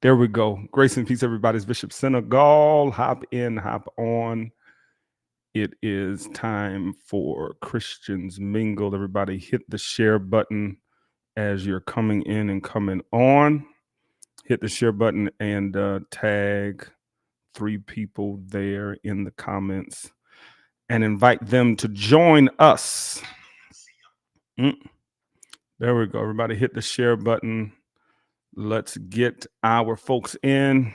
There we go. Grace and peace, everybody. It's Bishop Sinegal. Hop in, hop on. It is time for Christians Mingle. Everybody hit the share button as you're coming in and coming on. Hit the share button and tag 3 people there in the comments and invite them to join us. There we go. Everybody hit the share button. Let's get our folks in.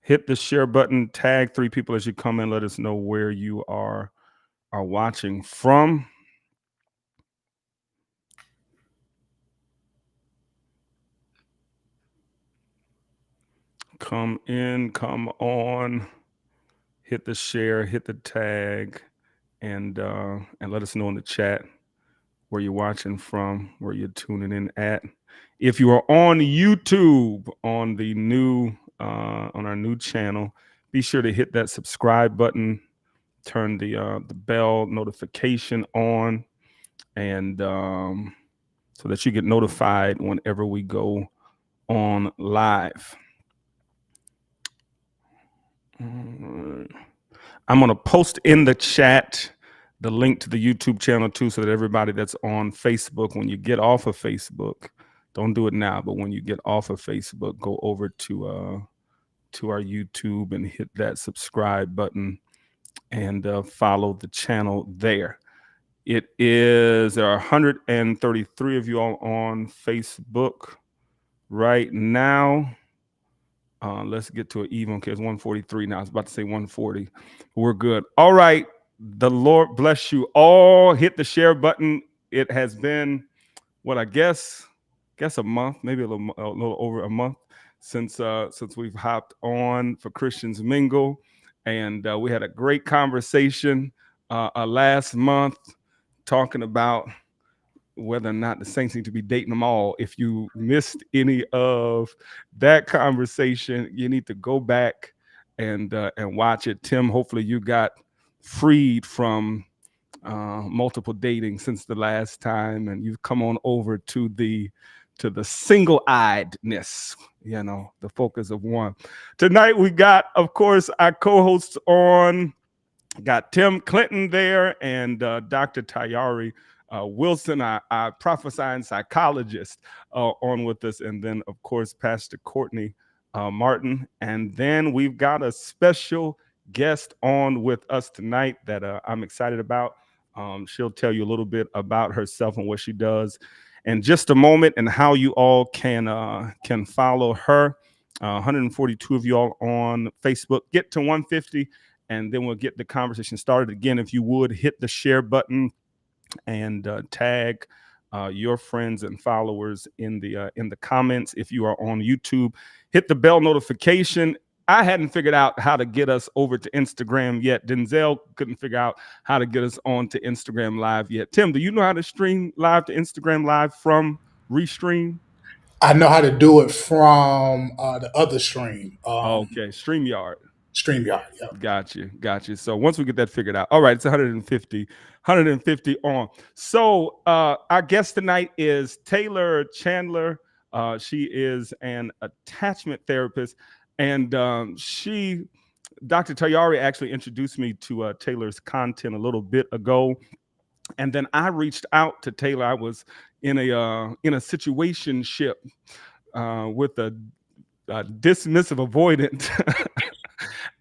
Hit the share button, tag 3 people as you come in. Let us know where you are watching from. Come in, come on. Hit the share, hit the tag, and let us know in the chat where you're watching from, where you're tuning in at. If you are on YouTube on the new on our new channel, be sure to hit that subscribe button, turn the bell notification on, and so that you get notified whenever we go on live. I'm going to post in the chat the link to the YouTube channel too, so that everybody that's on Facebook, when you get off of Facebook, don't do it now, but when you get off of Facebook, go over to our YouTube and hit that subscribe button and follow the channel there. There are 133 of you all on Facebook right now. Let's get to an even. Okay, it's 143 now. I was about to say 140. We're good. All right. The Lord bless you all. Hit the share button. It has been what I guess a month, maybe a little over a month since we've hopped on for Christians Mingle, and we had a great conversation last month talking about whether or not the saints need to be dating them all. If you missed any of that conversation, you need to go back and watch it. Tim, hopefully you got freed from multiple dating since the last time, and you've come on over to the single-eyedness, the focus of one. Tonight we got, of course, our co-hosts on. Got Tim Clinton there and Dr. Tayari Wilson, our prophesying psychologist, on with us. And then, of course, Pastor Courtney Martin. And then we've got a special guest on with us tonight that I'm excited about. She'll tell you a little bit about herself and what she does in just a moment, and how you all can follow her. 142 of you all on Facebook. Get to 150. And then we'll get the conversation started. Again, if you would hit the share button and tag your friends and followers in the comments. If you are on YouTube, hit the bell notification. I hadn't figured out how to get us over to Instagram yet. Denzel couldn't figure out how to get us on to Instagram Live yet. Tim, do you know how to stream live to Instagram Live from Restream? I know how to do it from the other stream. Okay, StreamYard. StreamYard, yeah. Got you. So once we get that figured out, all right, it's 150 on. So our guest tonight is Taylor Chandler. She is an attachment therapist, and Dr. Tayari actually introduced me to Taylor's content a little bit ago, and then I reached out to Taylor. I was in a situationship with a dismissive avoidant.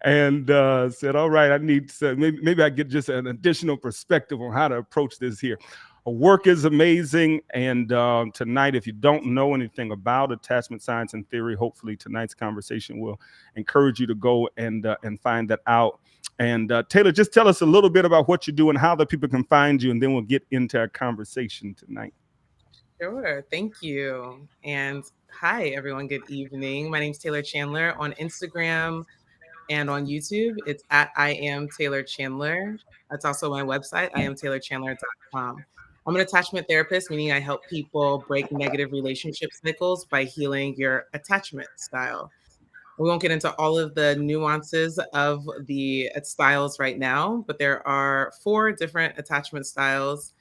And said, all right, I need to, maybe I get just an additional perspective on how to approach this here. Her work is amazing. And tonight, if you don't know anything about attachment science and theory, hopefully tonight's conversation will encourage you to go and find that out. And Taylor, just tell us a little bit about what you do and how the people can find you, and then we'll get into our conversation tonight. Sure. Thank you. And hi, everyone. Good evening. My name is Taylor Chandler. On Instagram and on YouTube, it's at I am Taylor Chandler. That's also my website, iamtaylorchandler.com. I'm an attachment therapist, meaning I help people break negative relationship cycles by healing your attachment style. We won't get into all of the nuances of the styles right now, but there are 4 different attachment styles.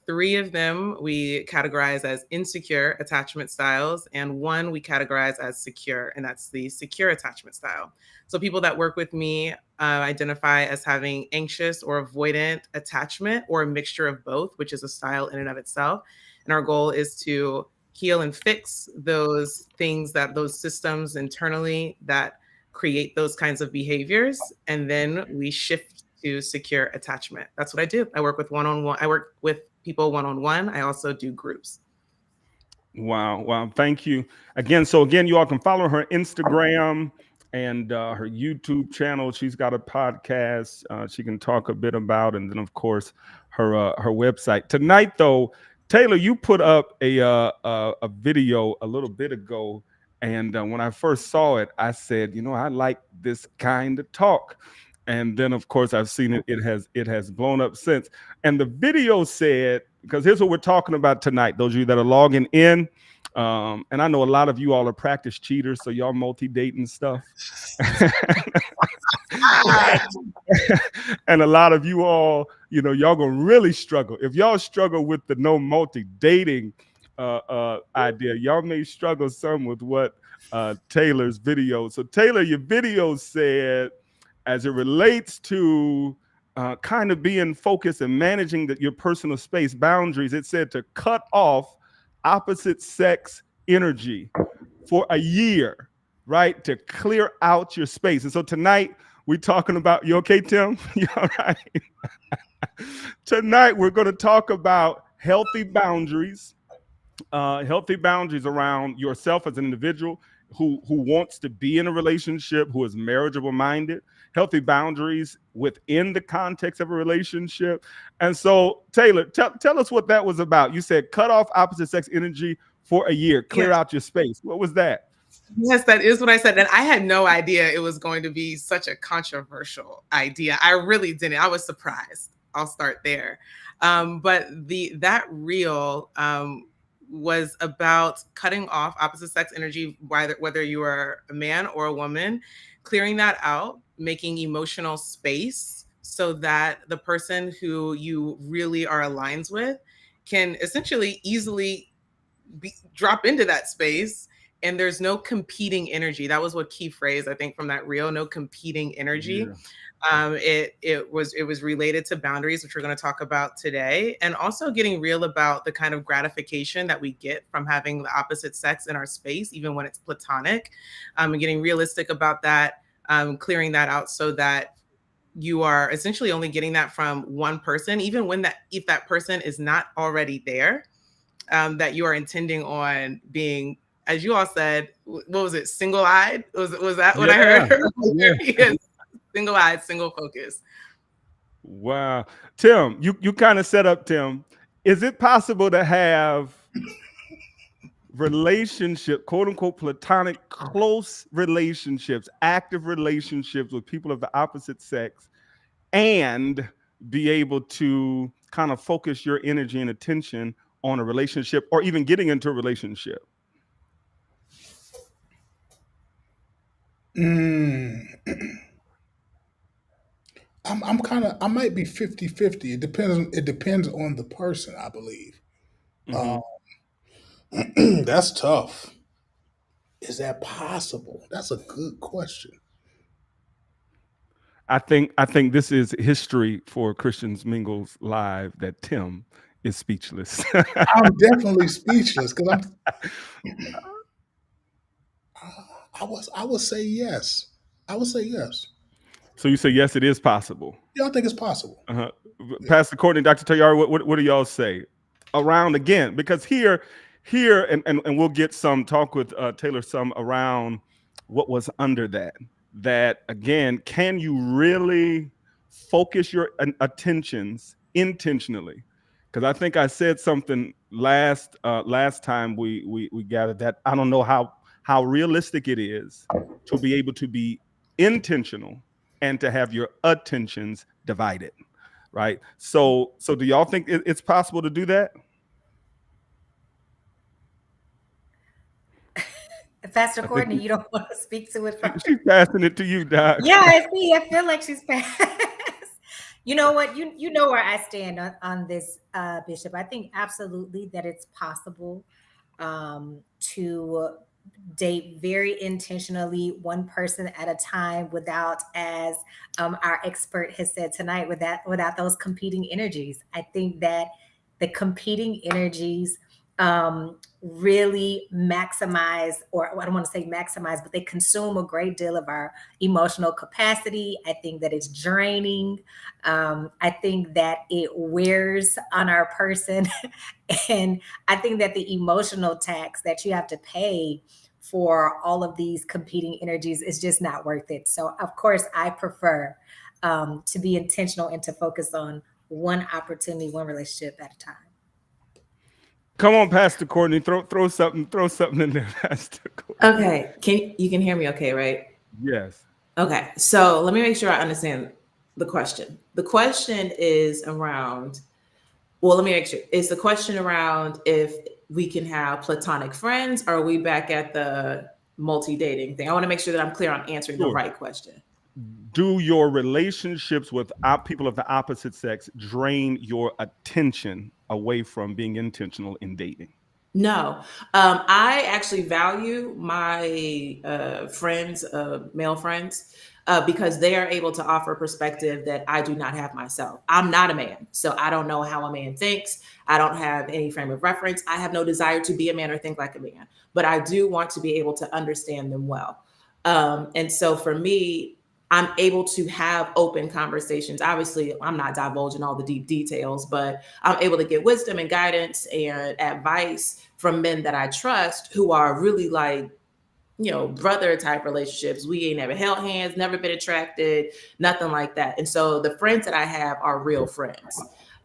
3 of them we categorize as insecure attachment styles, and 1 we categorize as secure, and that's the secure attachment style. So people that work with me identify as having anxious or avoidant attachment, or a mixture of both, which is a style in and of itself. And our goal is to heal and fix those things, that those systems internally that create those kinds of behaviors, and then we shift to secure attachment. That's what I do. I work with one-on-one. I work with people one-on-one. I also do groups. Wow. Thank you again. So again, you all can follow her Instagram and her YouTube channel. She's got a podcast she can talk a bit about, and then of course her website. Tonight, though, Taylor, you put up a video a little bit ago, and when I first saw it, I said, I like this kind of talk. And then, of course, I've seen it. It has blown up since. And the video said, because here's what we're talking about tonight, those of you that are logging in. And I know a lot of you all are practice cheaters, so y'all multi-dating stuff. And a lot of you all, y'all gonna really struggle. If y'all struggle with the no multi-dating idea, y'all may struggle some with what Taylor's video. So Taylor, your video said, as it relates to kind of being focused and managing your personal space boundaries, it said to cut off opposite sex energy for a year, right? To clear out your space. And so tonight we're talking about, you okay, Tim? You all right? Tonight we're going to talk about healthy boundaries around yourself as an individual who wants to be in a relationship, who is marriageable minded, healthy boundaries within the context of a relationship. And so, Taylor, tell us what that was about. You said cut off opposite sex energy for a year, clear out your space. What was that? Yes, that is what I said. And I had no idea it was going to be such a controversial idea. I really didn't. I was surprised. I'll start there. But that reel was about cutting off opposite sex energy, whether you are a man or a woman, clearing that out, making emotional space so that the person who you really are aligned with can essentially easily drop into that space, and there's no competing energy. That was what key phrase, I think, from that reel, no competing energy. Yeah. It was related to boundaries, which we're going to talk about today, and also getting real about the kind of gratification that we get from having the opposite sex in our space, even when it's platonic, and getting realistic about that, clearing that out so that you are essentially only getting that from one person, even if that person is not already there, that you are intending on being, as you all said, what was it? Single-eyed? Was that what I heard? Yeah. Yes. Single-eyed, single focus. Wow. Tim, you kind of set up, Tim. Is it possible to have relationship, quote unquote, platonic, close relationships, active relationships with people of the opposite sex, and be able to kind of focus your energy and attention on a relationship, or even getting into a relationship? I might be 50-50. It depends on the person, I believe. Mm-hmm. That's tough. Is that possible? That's a good question. I think this is history for Christians Mingles Live, that Tim is speechless. I'm definitely speechless because I would say yes. I would say yes. So you say yes, it is possible. Yeah, I think it's possible. Yeah. Pastor Courtney, Dr. Tayari, what do y'all say around, again? Because here, and we'll get some talk with Taylor some around what was under that. That again, can you really focus your attentions intentionally? Because I think I said something last time we gathered, that I don't know how realistic it is to be able to be intentional and to have your attentions divided, right? So do y'all think it's possible to do that? Pastor Courtney, you don't want to speak to it first? She's passing it to you, Doc. Yeah, I see. I feel like she's passed. You know what? You know where I stand on this, Bishop. I think absolutely that it's possible to date very intentionally, one person at a time, without, as our expert has said tonight, without those competing energies. I think that the competing energies really maximize, or I don't want to say maximize, but they consume a great deal of our emotional capacity. I think that it's draining. I think that it wears on our person. And I think that the emotional tax that you have to pay for all of these competing energies is just not worth it. So, of course, I prefer to be intentional and to focus on one opportunity, one relationship at a time. Come on, Pastor Courtney, throw something in there, Pastor Courtney. Okay, you can hear me okay, right? Yes. Okay, so let me make sure I understand the question. The question is around, well, let me make sure. Is the question around if we can have platonic friends, or are we back at the multi-dating thing? I want to make sure that I'm clear on answering the right question. Do your relationships with people of the opposite sex drain your attention away from being intentional in dating? No, I actually value my friends, male friends, because they are able to offer a perspective that I do not have myself. I'm not a man, so I don't know how a man thinks. I don't have any frame of reference. I have no desire to be a man or think like a man, but I do want to be able to understand them well. And so for me, I'm able to have open conversations. Obviously, I'm not divulging all the deep details, but I'm able to get wisdom and guidance and advice from men that I trust, who are really like, brother type relationships. We ain't never held hands, never been attracted, nothing like that. And so the friends that I have are real friends.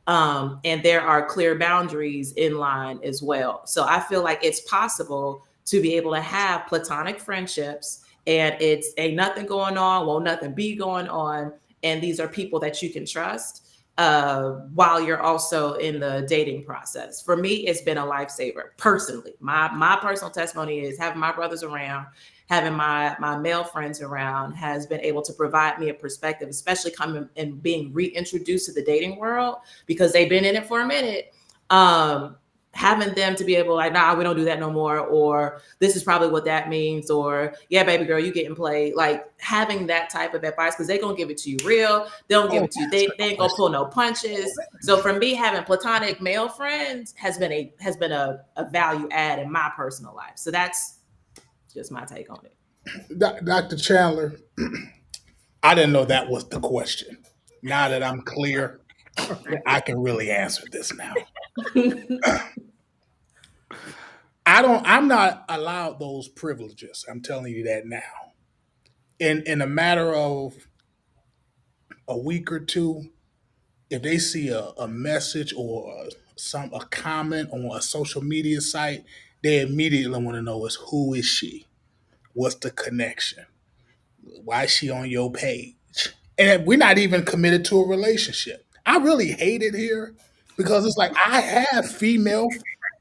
And there are clear boundaries in line as well. So I feel like it's possible to be able to have platonic friendships, and it's ain't nothing going on, won't nothing be going on. And these are people that you can trust while you're also in the dating process. For me, it's been a lifesaver personally. My personal testimony is having my brothers around, having my male friends around has been able to provide me a perspective, especially coming and being reintroduced to the dating world because they've been in it for a minute. Having them to be able like, nah, we don't do that no more, or this is probably what that means, or yeah, baby girl, you getting played. Like having that type of advice, because they're gonna give it to you real. They don't give it to you. They ain't gonna pull no punches. So for me, having platonic male friends has been a value add in my personal life. So that's just my take on it. Dr. Chandler, I didn't know that was the question. Now that I'm clear, I can really answer this now. I'm not allowed those privileges. I'm telling you that now. In a matter of a week or two, if they see a message or a comment on a social media site, they immediately want to know is who is she? What's the connection? Why is she on your page? And we're not even committed to a relationship. I really hate it here because it's like I have female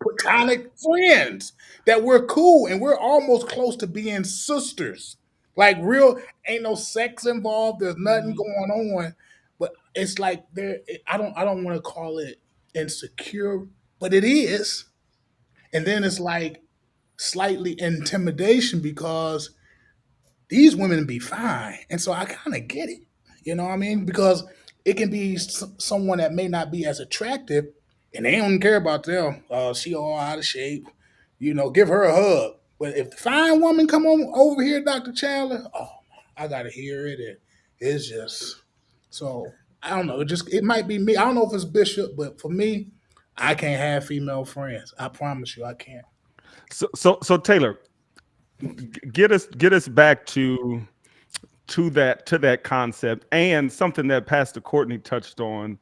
platonic friends that we're cool and we're almost close to being sisters. Like real, ain't no sex involved. There's nothing going on, but it's like there. I don't want to call it insecure, but it is. And then it's like slightly intimidation because these women be fine. And so I kind of get it. You know what I mean? Because it can be someone that may not be as attractive and they don't care about them. She all out of shape. Give her a hug. But if the fine woman come on over here, Dr. Chandler, I got to hear it. And it's just, so I don't know. It might be me. I don't know if it's Bishop, but for me, I can't have female friends. I promise you I can't. So Taylor, get us back to that concept and something that Pastor Courtney touched on,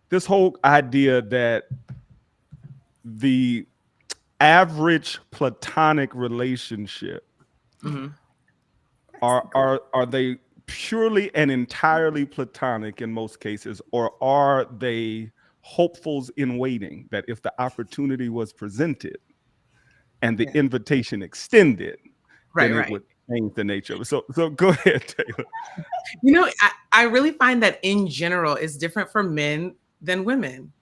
this whole idea that the average platonic relationship are they purely and entirely platonic in most cases, or are they hopefuls in waiting that if the opportunity was presented and the invitation extended, then change the nature of it. So go ahead, Taylor. You know, I really find that in general, it's different for men than women.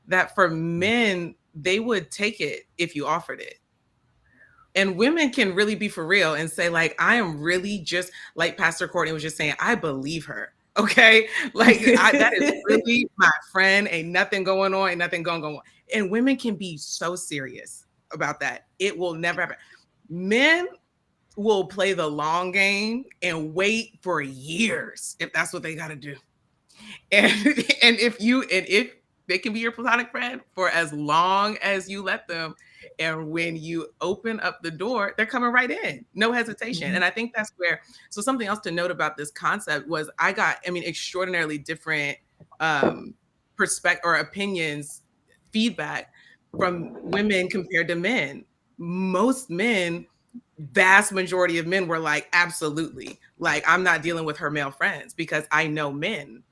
That for men, they would take it if you offered it. And women can really be for real and say, like, I am really just, like Pastor Courtney was just saying, I believe her. Okay. Like, that is really my friend. Ain't nothing going on. Ain't nothing going on. And women can be so serious about that. It will never happen. Men will play the long game and wait for years if that's what they got to do. And if they can be your platonic friend for as long as you let them, and when you open up the door, they're coming right in, no hesitation. And I think that's where, so something else to note about this concept was I got, extraordinarily different perspective or opinions, feedback from women compared to men. Most men, vast majority of men were like, absolutely. Like, I'm not dealing with her male friends because I know men.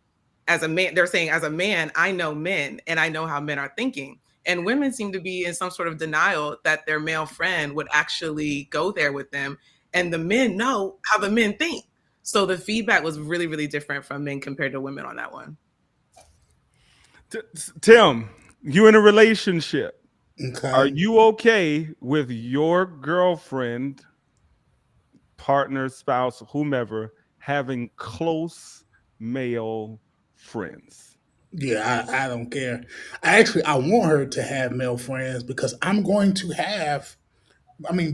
As a man, they're saying, as a man, I know men and I know how men are thinking. And women seem to be in some sort of denial that their male friend would actually go there with them. And the men know how the men think. So the feedback was really, really different from men compared to women on that one. Tim, you in a relationship. Okay. Are you okay with your girlfriend, partner, spouse, whomever, having close male friends? Yeah, I don't care. I want her to have male friends because I'm going to have,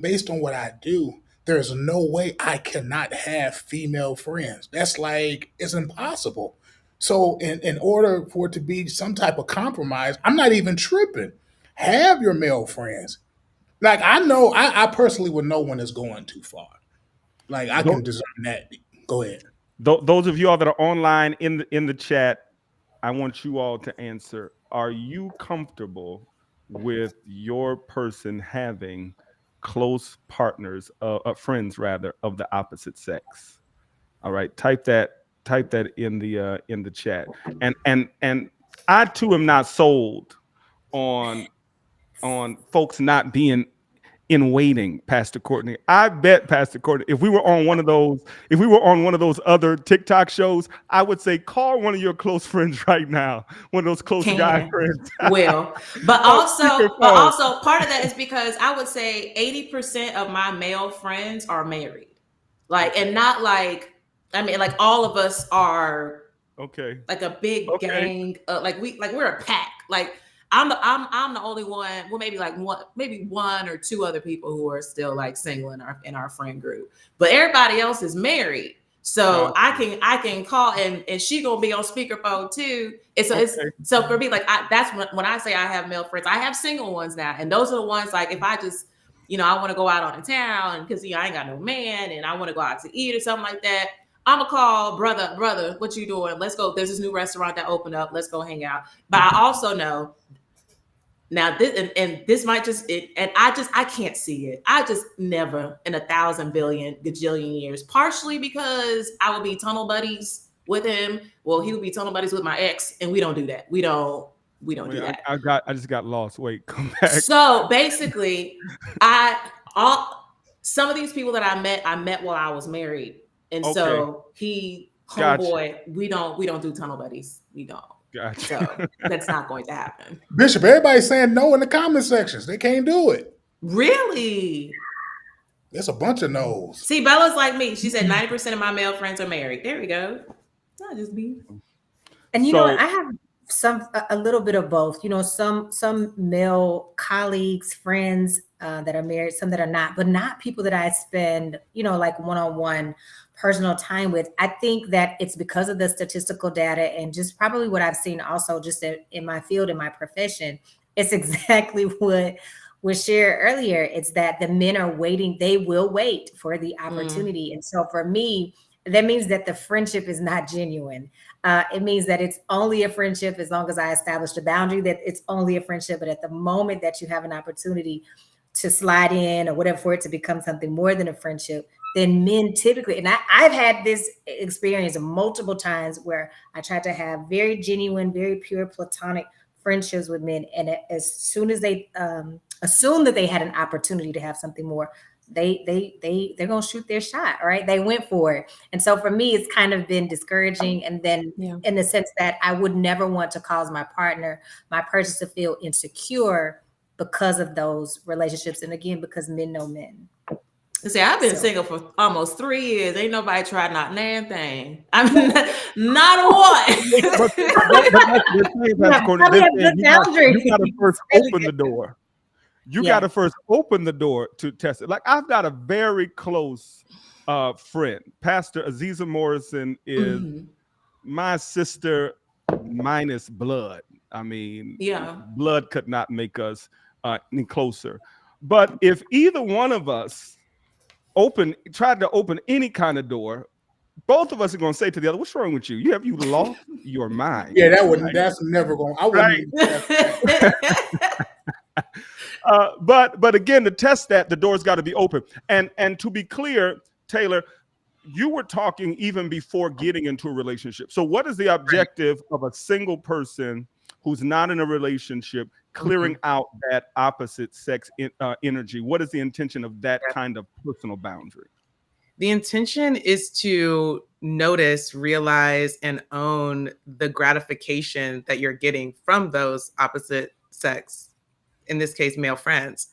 based on what I do, there's no way I cannot have female friends. That's like, it's impossible. So in order for it to be some type of compromise, I'm not even tripping. Have your male friends. Like, I know, I personally would know when it's going too far. Like, I can discern that. Go ahead. Those of you all that are online in the chat, I want you all to answer. Are you comfortable with your person having close partners, friends rather, of the opposite sex? All right, type that in the chat. And I too am not sold on folks not being in waiting, Pastor Courtney. I bet, Pastor Courtney, if we were on one of those other TikTok shows, I would say call one of your close friends right now, one of those close guy friends. But also part of that is because I would say 80% of my male friends are married, like, and not like, like all of us are like a big gang, we're a pack. Like, I'm the only one. Well, maybe one or two other people who are still like single in our friend group, but everybody else is married. So I can call and she gonna be on speakerphone too. And so so for me, like, that's when I say I have male friends, I have single ones now, and those are the ones, like, if I just, I want to go out on the town because I ain't got no man and I want to go out to eat or something like that, I'm gonna call brother, what you doing? Let's go. There's this new restaurant that opened up. Let's go hang out. But I also know now this, and this might I can't see it. I just never in 1,000 billion gajillion years, partially because I would be tunnel buddies with him. Well, he would be tunnel buddies with my ex, and we don't do that. We don't do that. I just got lost. Wait, come back. So basically, some of these people that I met while I was married. And so homeboy, we don't do tunnel buddies. We don't. Gotcha. So that's not going to happen. Bishop, everybody's saying no in the comment sections. They can't do it. Really? There's a bunch of no's. See, Bella's like me. She said 90% of my male friends are married. There we go. It's not just me. And you know what? I have a little bit of both. Some male colleagues, friends that are married, some that are not, but not people that I spend, like one-on-one personal time with. I think that it's because of the statistical data and just probably what I've seen also just in my field, in my profession. It's exactly what was shared earlier. It's that the men are waiting. They will wait for the opportunity. And so for me, that means that the friendship is not genuine. It means that it's only a friendship as long as I established a boundary, that it's only a friendship. But at the moment that you have an opportunity to slide in or whatever for it to become something more than a friendship, then men typically, and I've had this experience multiple times where I tried to have very genuine, very pure platonic friendships with men. And as soon as they assumed that they had an opportunity to have something more, they're gonna shoot their shot, right? They went for it. And so for me, it's kind of been discouraging. And then in the sense that I would never want to cause my person to feel insecure because of those relationships. And again, because men know men. See, I've been single for almost 3 years. Ain't nobody tried not nan thing. I mean, not one. But that's the thing, Pastor Courtney. You got to first open the door. You got to first open the door to test it. Like, I've got a very close friend. Pastor Aziza Morrison is my sister minus blood. I mean, blood could not make us any closer. But if either one of us tried to open any kind of door, both of us are going to say to the other, "What's wrong with you? Have you lost your mind?" Yeah, that's never going. I wouldn't. But again, to test that, the door's got to be open. And to be clear, Taylor, you were talking even before getting into a relationship. So what is the objective of a single person who's not in a relationship clearing out that opposite sex energy? What is the intention of that kind of personal boundary? The intention is to notice, realize, and own the gratification that you're getting from those opposite sex, in this case, male friends.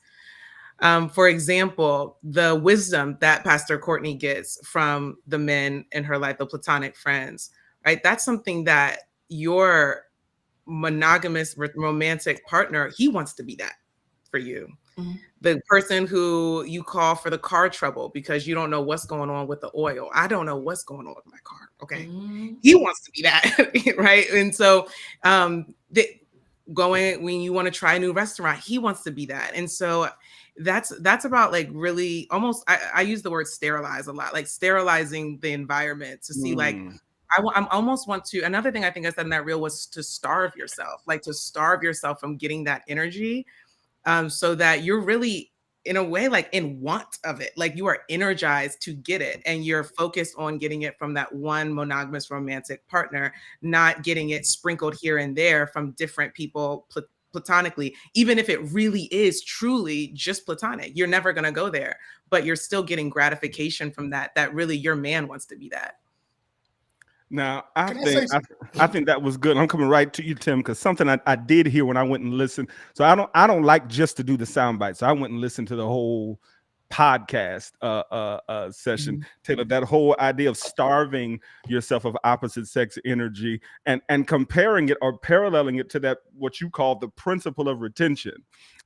For example, the wisdom that Pastor Courtney gets from the men in her life, the platonic friends, right? That's something that your monogamous romantic partner, he wants to be that for you. The person who you call for the car trouble because you don't know what's going on with the oil. I don't know what's going on with my car. Okay. He wants to be that. Right. And so when you want to try a new restaurant, he wants to be that. And so that's about like really almost, I use the word sterilize a lot, like sterilizing the environment to see like, I almost want to, another thing I think I said in that reel was to starve yourself, like to starve yourself from getting that energy. So that you're really, in a way, like in want of it, like you are energized to get it, and you're focused on getting it from that one monogamous romantic partner, not getting it sprinkled here and there from different people platonically, even if it really is truly just platonic. You're never going to go there, but you're still getting gratification from that really your man wants to be that. Now, I think that was good. I'm coming right to you, Tim, because something I did hear when I went and listened. So I don't like just to do the sound bites. So I went and listened to the whole podcast session. Taylor, that whole idea of starving yourself of opposite sex energy and comparing it or paralleling it to that what you call the principle of retention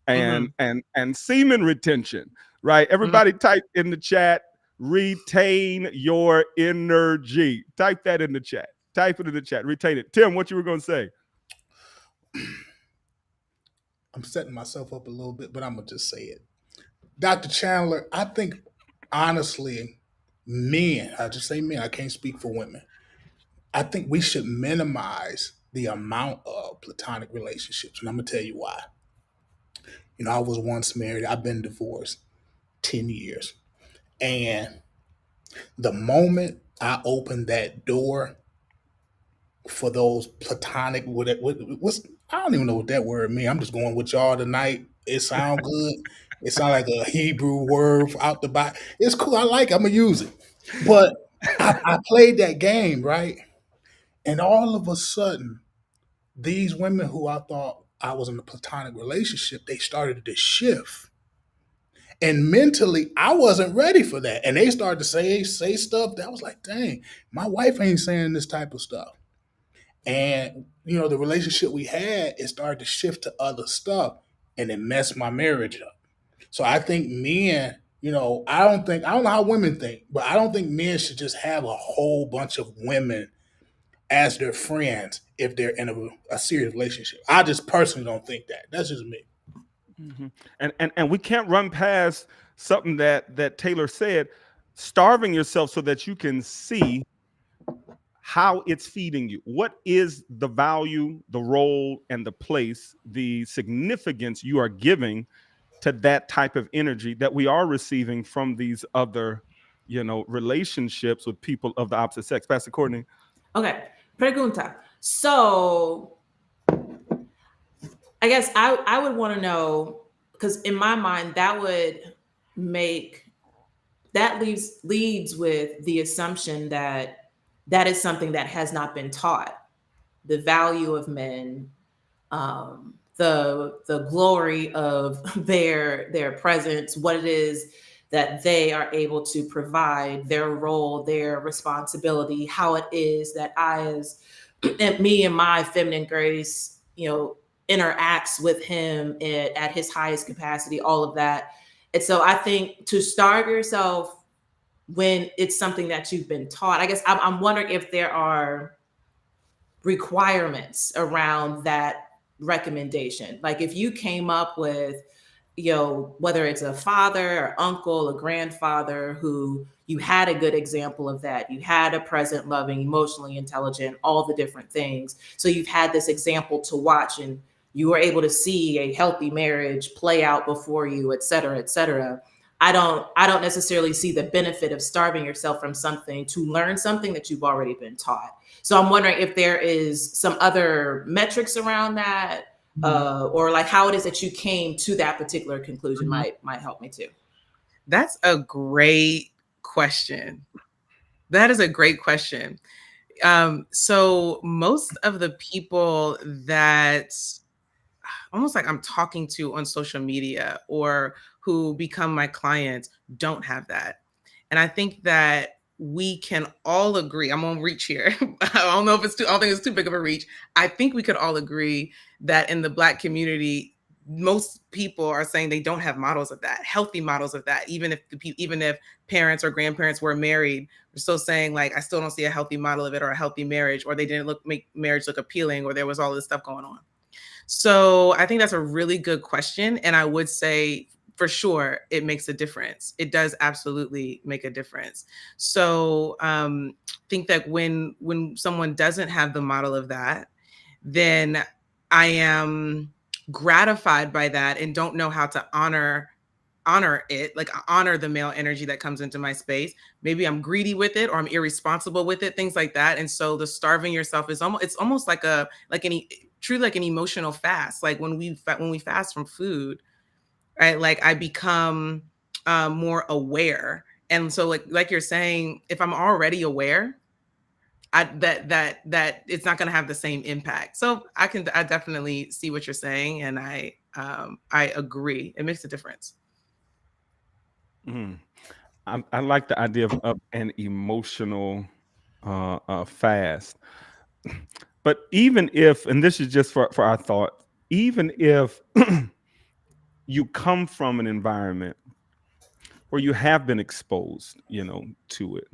and semen retention, right? Everybody type in the chat. Retain your energy. Type that in the chat. Type it in the chat. Retain it. Tim, what you were going to say? I'm setting myself up a little bit, but I'm going to just say it. Dr. Chandler, I think, honestly, men, I just say men, I can't speak for women. I think we should minimize the amount of platonic relationships. And I'm going to tell you why. You know, I was once married. I've been divorced 10 years. And the moment I opened that door for those platonic, I don't even know what that word means. I'm just going with y'all tonight. It sounds good. It sounds like a Hebrew word out the box. It's cool. I like it. I'm going to use it. But I played that game, right? And all of a sudden, these women who I thought I was in a platonic relationship, they started to shift. And mentally, I wasn't ready for that. And they started to say stuff that I was like, dang, my wife ain't saying this type of stuff. And, you know, the relationship we had, it started to shift to other stuff, and it messed my marriage up. So I think men, you know, I don't know how women think, but I don't think men should just have a whole bunch of women as their friends if they're in a serious relationship. I just personally don't think that. That's just me. And we can't run past something that Taylor said, starving yourself so that you can see how it's feeding you. What is the value, the role, and the place, the significance you are giving to that type of energy that we are receiving from these other, you know, relationships with people of the opposite sex? Pastor Courtney. Okay. Pregunta. So I guess I would want to know, because in my mind, that would make that leads with the assumption that that is something that has not been taught. The value of men, the glory of their presence, what it is that they are able to provide, their role, their responsibility, how it is that I, as me and my feminine grace, interacts with him at his highest capacity, all of that. And so I think to starve yourself when it's something that you've been taught, I guess I'm wondering if there are requirements around that recommendation. Like if you came up with, whether it's a father or uncle, a grandfather who you had a good example of that, you had a present, loving, emotionally intelligent, all the different things. So you've had this example to watch and you were able to see a healthy marriage play out before you, et cetera, et cetera. I don't necessarily see the benefit of starving yourself from something to learn something that you've already been taught. So I'm wondering if there is some other metrics around that, or like how it is that you came to that particular conclusion might help me too. That's a great question. That is a great question. So most of the people that almost like I'm talking to on social media or who become my clients don't have that. And I think that we can all agree, I'm gonna reach here. I don't think it's too big of a reach. I think we could all agree that in the Black community, most people are saying they don't have models of that, healthy models of that. Even if parents or grandparents were married, we're still saying like, I still don't see a healthy model of it or a healthy marriage, or they didn't make marriage look appealing, or there was all this stuff going on. So I think that's a really good question. And I would say for sure, it makes a difference. It does absolutely make a difference. So think that when someone doesn't have the model of that, then I am gratified by that and don't know how to honor it, like honor the male energy that comes into my space. Maybe I'm greedy with it or I'm irresponsible with it, things like that. And so the starving yourself is almost like an emotional fast. Like when we fast from food, right? Like I become more aware. And so like you're saying, if I'm already aware, that it's not going to have the same impact. So I definitely see what you're saying. And I agree. It makes a difference. I like the idea of an emotional fast. But even if, and this is just for our thought, even if you come from an environment where you have been exposed, to it,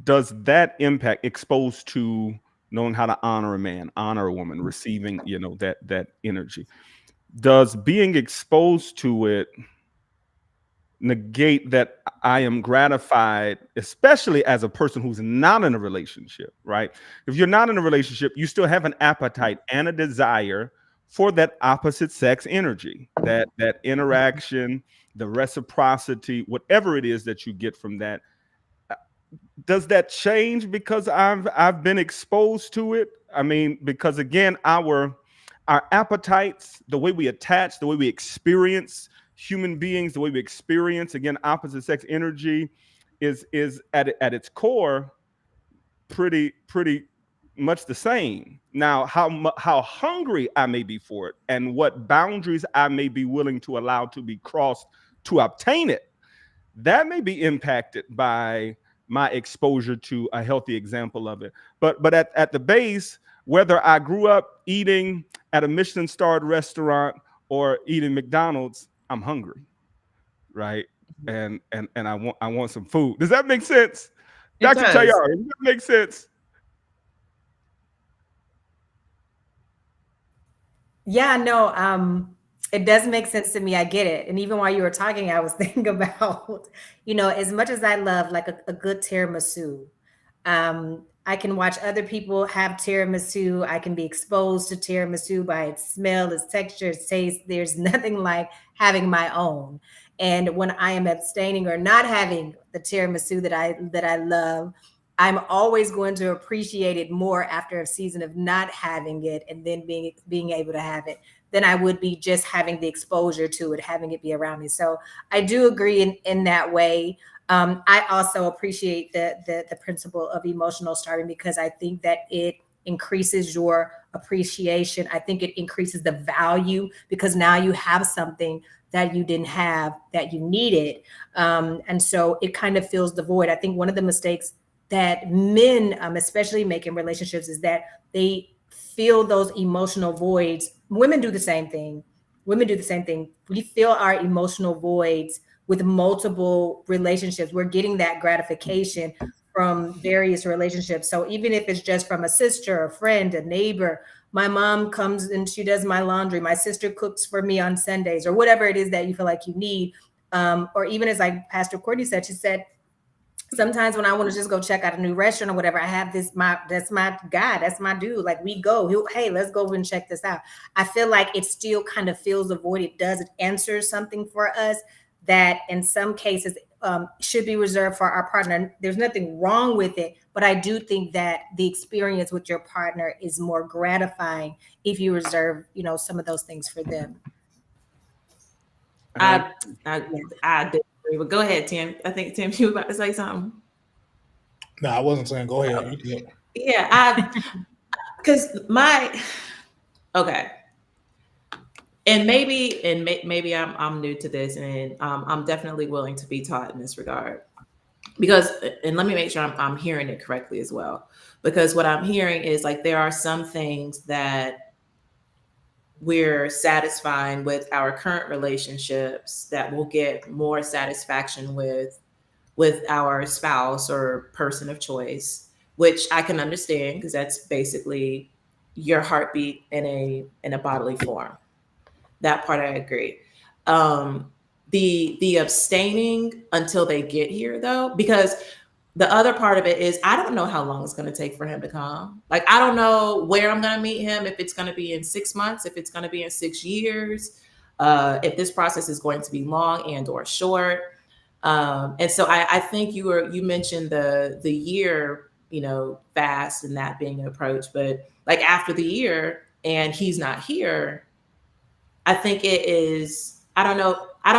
does that impact exposed to knowing how to honor a man, honor a woman, receiving, that energy? Does being exposed to it negate that I am gratified, especially as a person who's not in a relationship, right? If you're not in a relationship, you still have an appetite and a desire for that opposite sex energy, that interaction, the reciprocity, whatever it is that you get from that. Does that change because I've been exposed to it? I mean, because again, our appetites, the way we attach, the way we experience human beings, the way we experience, again, opposite sex energy is at its core pretty much the same. Now, how hungry I may be for it and what boundaries I may be willing to allow to be crossed to obtain it, that may be impacted by my exposure to a healthy example of it. But at the base, whether I grew up eating at a Michelin-starred restaurant or eating McDonald's, I'm hungry, right? And I want some food. Does that make sense? Dr. Taylor, does that make sense? Yeah, no, it does make sense to me. I get it. And even while you were talking, I was thinking about, as much as I love like a good tiramisu, I can watch other people have tiramisu. I can be exposed to tiramisu by its smell, its texture, its taste. There's nothing like having my own. And when I am abstaining or not having the tiramisu that I love, I'm always going to appreciate it more after a season of not having it and then being able to have it, than I would be just having the exposure to it, having it be around me. So I do agree in that way. I also appreciate the principle of emotional starving, because I think that it increases your appreciation. I think it increases the value, because now you have something that you didn't have that you needed. And so it kind of fills the void. I think one of the mistakes that men, especially make in relationships, is that they feel those emotional voids. Women do the same thing. We fill our emotional voids with multiple relationships. We're getting that gratification from various relationships. So even if it's just from a sister, a friend, a neighbor, my mom comes and she does my laundry, my sister cooks for me on Sundays, or whatever it is that you feel like you need. Or even as like Pastor Courtney said, she said, sometimes when I want to just go check out a new restaurant or whatever, I have that's my guy, that's my dude. Like we go, hey, let's go over and check this out. I feel like it still kind of fills the void. It answers something for us that in some cases should be reserved for our partner. There's nothing wrong with it, but I do think that the experience with your partner is more gratifying if you reserve, some of those things for them. I did agree. But go ahead, Tim. I think, Tim, you were about to say something. No, I wasn't saying go ahead. You did. Yeah, because okay. And maybe I'm new to this, and I'm definitely willing to be taught in this regard. Because, and let me make sure I'm hearing it correctly as well. Because what I'm hearing is like there are some things that we're satisfying with our current relationships that we'll get more satisfaction with our spouse or person of choice, which I can understand because that's basically your heartbeat in a bodily form. That part I agree. The abstaining until they get here though, because the other part of it is I don't know how long it's going to take for him to come. Like, I don't know where I'm going to meet him, if it's going to be in 6 months, if it's going to be in 6 years, if this process is going to be long and or short. And so I think you mentioned the year, fast and that being an approach, but like after the year and he's not here, I think it is, I don't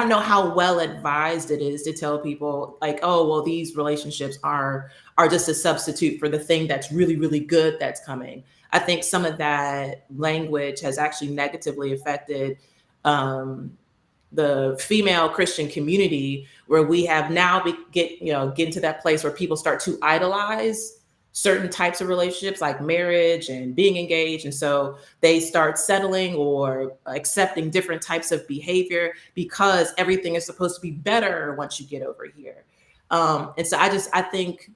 know how well advised it is to tell people like, oh, well, these relationships are just a substitute for the thing that's really, really good that's coming. I think some of that language has actually negatively affected the female Christian community, where we have now get into that place where people start to idolize certain types of relationships like marriage and being engaged. And so they start settling or accepting different types of behavior because everything is supposed to be better once you get over here. And so I think,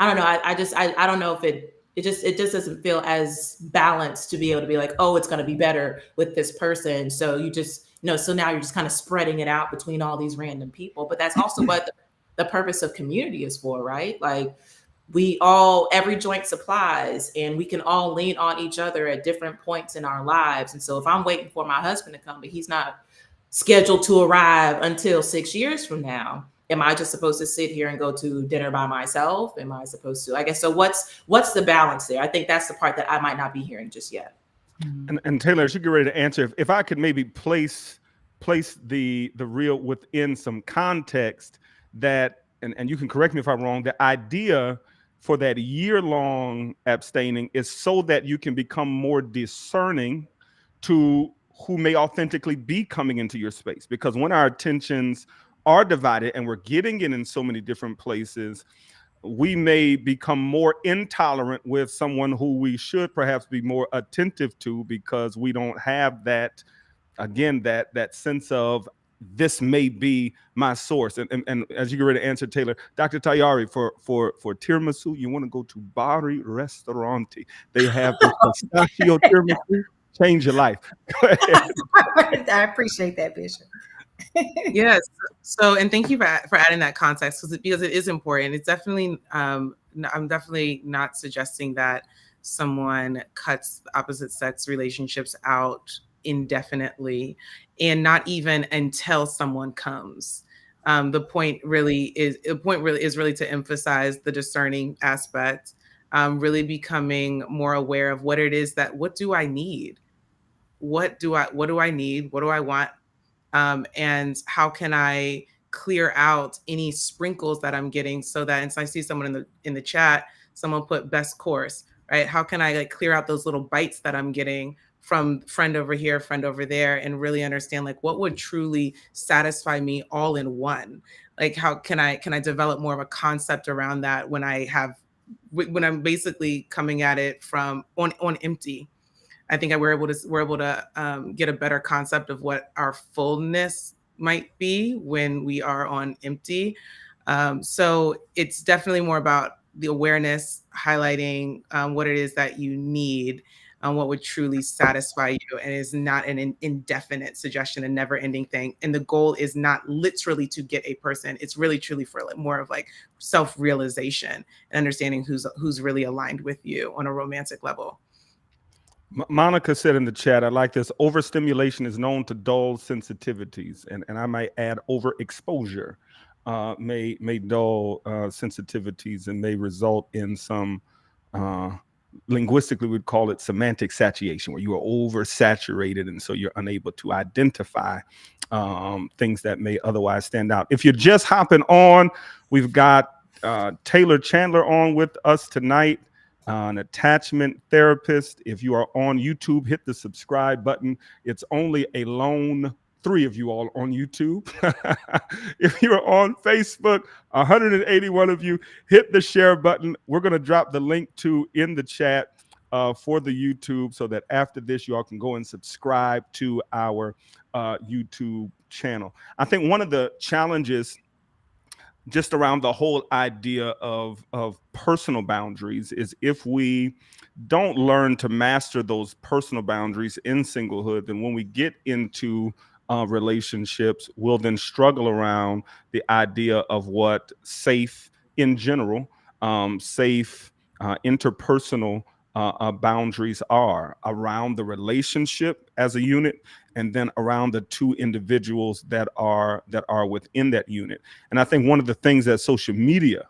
I don't know. I don't know if it just doesn't feel as balanced to be able to be like, oh, it's going to be better with this person. So you just, so now you're just kind of spreading it out between all these random people. But that's also what the purpose of community is for, right? Like, every joint supplies, and we can all lean on each other at different points in our lives. And so if I'm waiting for my husband to come, but he's not scheduled to arrive until 6 years from now, am I just supposed to sit here and go to dinner by myself? Am I supposed to, I guess, so what's the balance there? I think that's the part that I might not be hearing just yet. And Taylor, as you get ready to answer, if I could maybe place the real within some context that, and you can correct me if I'm wrong, the idea for that year-long abstaining is so that you can become more discerning to who may authentically be coming into your space. Because when our attentions are divided and we're getting it in so many different places, we may become more intolerant with someone who we should perhaps be more attentive to, because we don't have that, again, that sense of this may be my source. And as you get ready to answer, Taylor, Dr. Tayari, for tiramisu, you want to go to Bari Ristorante. They have the pistachio tiramisu. Change your life. I appreciate that, Bishop. Yes. So, and thank you for adding that context, because it is important. It's definitely, I'm definitely not suggesting that someone cuts opposite sex relationships out indefinitely, and not even until someone comes. The point really is to emphasize the discerning aspect, really becoming more aware of what it is what do I need? what do I need? What do I want? And how can I clear out any sprinkles that I'm getting, so that, and so I see someone in the chat, someone put best course, right? How can I like clear out those little bites that I'm getting from friend over here, friend over there, and really understand like what would truly satisfy me all in one? Like how can I develop more of a concept around that when when I'm basically coming at it from on empty? I think we're able to get a better concept of what our fullness might be when we are on empty. So it's definitely more about the awareness, highlighting what it is that you need, what would truly satisfy you, and is not an indefinite suggestion, a never-ending thing. And the goal is not literally to get a person; it's really truly for like more of like self-realization and understanding who's really aligned with you on a romantic level. Monica said in the chat, I like this, overstimulation is known to dull sensitivities. And I might add overexposure may dull sensitivities and may result in some, linguistically we'd call it semantic satiation, where you are oversaturated. And so you're unable to identify things that may otherwise stand out. If you're just hopping on, we've got Taylor Chandler on with us tonight. An attachment therapist. If you are on YouTube, hit the subscribe button. It's only a lone 3 of you all on YouTube. If you're on Facebook, 181 of you, hit the share button. We're going to drop the link to in the chat for the YouTube, so that after this, you all can go and subscribe to our YouTube channel. I think one of the challenges just around the whole idea of personal boundaries is, if we don't learn to master those personal boundaries in singlehood, then when we get into relationships, we'll then struggle around the idea of what safe in general, safe interpersonal boundaries are around the relationship as a unit, and then around the 2 individuals that are within that unit. And I think one of the things that social media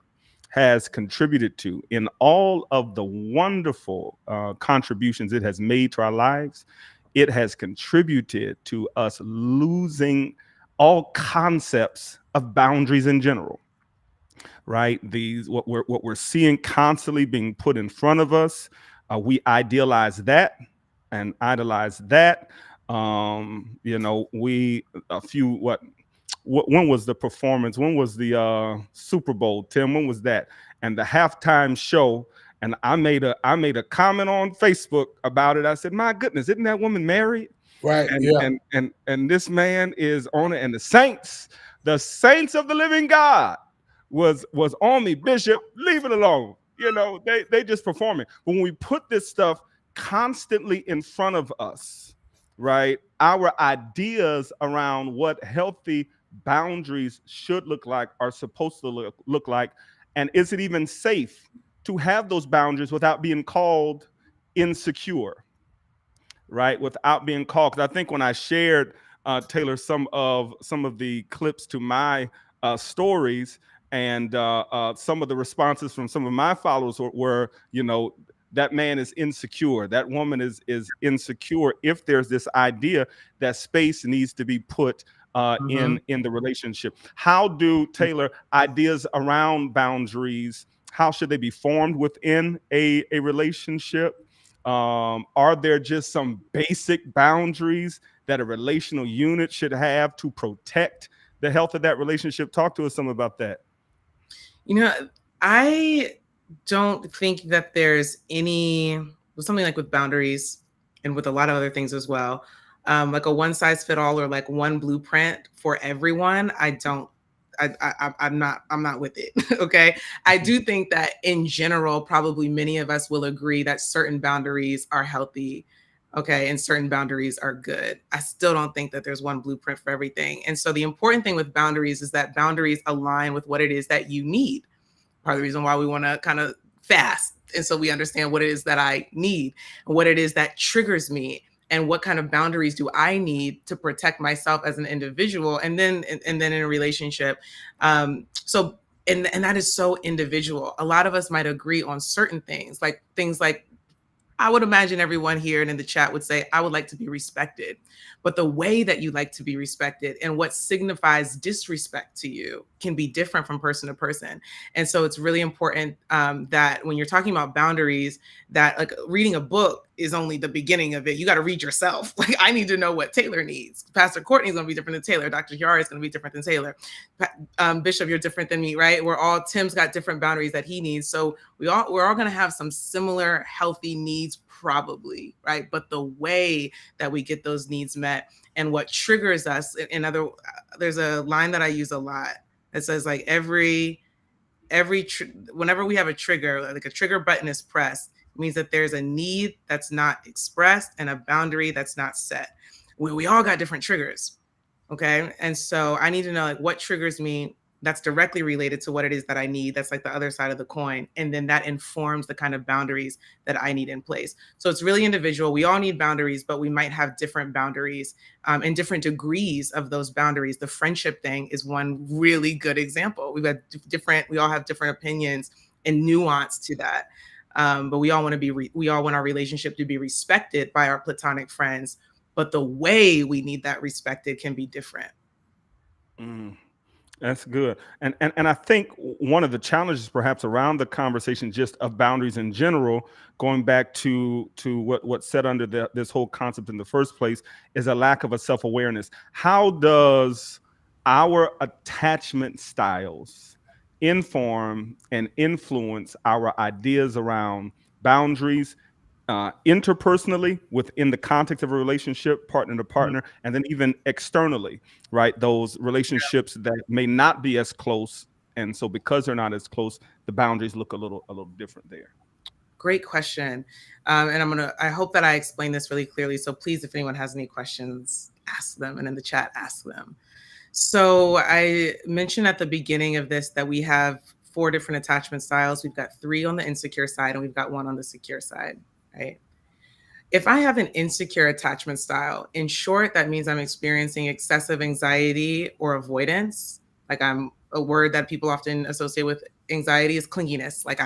has contributed to, in all of the wonderful contributions it has made to our lives, it has contributed to us losing all concepts of boundaries in general. Right? These what we're seeing constantly being put in front of us. We idealize that and idolize that. You know, when was the performance? When was the Super Bowl, Tim? When was that? And the halftime show. And I made a comment on Facebook about it. I said, "My goodness, isn't that woman married?" Right. And Yeah. and this man is on it. And the saints of the living God was on me. Bishop, leave it alone. You know, they just performing. But when we put this stuff constantly in front of us, right, our ideas around what healthy boundaries should look like are supposed to look like. And is it even safe to have those boundaries without being called insecure, right? Without being called. Because I think when I shared, Taylor, some of the clips to my stories, and some of the responses from some of my followers were, you know, that man is insecure, that woman is insecure, if there's this idea that space needs to be put in the relationship. How do, Taylor, ideas around boundaries, how should they be formed within a relationship? Are there just some basic boundaries that a relational unit should have to protect the health of that relationship? Talk to us some about that. You know, I don't think that there's something like with boundaries and with a lot of other things as well, like a one size fit all or like one blueprint for everyone. I'm not with it. Okay. I do think that in general, probably many of us will agree that certain boundaries are healthy. Okay. And certain boundaries are good. I still don't think that there's one blueprint for everything. And so the important thing with boundaries is that boundaries align with what it is that you need. Part of the reason why we want to kind of fast. And so we understand what it is that I need and what it is that triggers me, and what kind of boundaries do I need to protect myself as an individual, and then in a relationship. So that is so individual. A lot of us might agree on certain things like I would imagine everyone here and in the chat would say, I would like to be respected. But the way that you like to be respected and what signifies disrespect to you can be different from person to person. And so it's really important that when you're talking about boundaries, that like reading a book is only the beginning of it. You got to read yourself. Like, I need to know what Taylor needs. Pastor Courtney's going to be different than Taylor. Dr. Yara is going to be different than Taylor. Bishop, you're different than me, right? Tim's got different boundaries that he needs. So we're all going to have some similar healthy needs probably, right? But the way that we get those needs met and what triggers us, there's a line that I use a lot that says like whenever we have a trigger, like a trigger button is pressed, it means that there's a need that's not expressed and a boundary that's not set. We all got different triggers. Okay. And so I need to know like what triggers me that's directly related to what it is that I need. That's like the other side of the coin. And then that informs the kind of boundaries that I need in place. So it's really individual. We all need boundaries, but we might have different boundaries and different degrees of those boundaries. The friendship thing is one really good example. We all have different opinions and nuance to that. But we all want our relationship to be respected by our platonic friends. But the way we need that respected can be different. That's good. And I think one of the challenges perhaps around the conversation just of boundaries in general, going back to what's set under this whole concept in the first place, is a lack of a self-awareness. How does our attachment styles inform and influence our ideas around boundaries, interpersonally within the context of a relationship, partner to partner, and then even externally, right? Those relationships that may not be as close, and so because they're not as close, the boundaries look a little different there. Great question, and I hope that I explained this really clearly. So please, if anyone has any questions, ask them, and in the chat, ask them. So I mentioned at the beginning of this that we have 4 different attachment styles. We've got 3 on the insecure side, and we've got 1 on the secure side. Right. If I have an insecure attachment style, in short, that means I'm experiencing excessive anxiety or avoidance. Like a word that people often associate with anxiety is clinginess. Like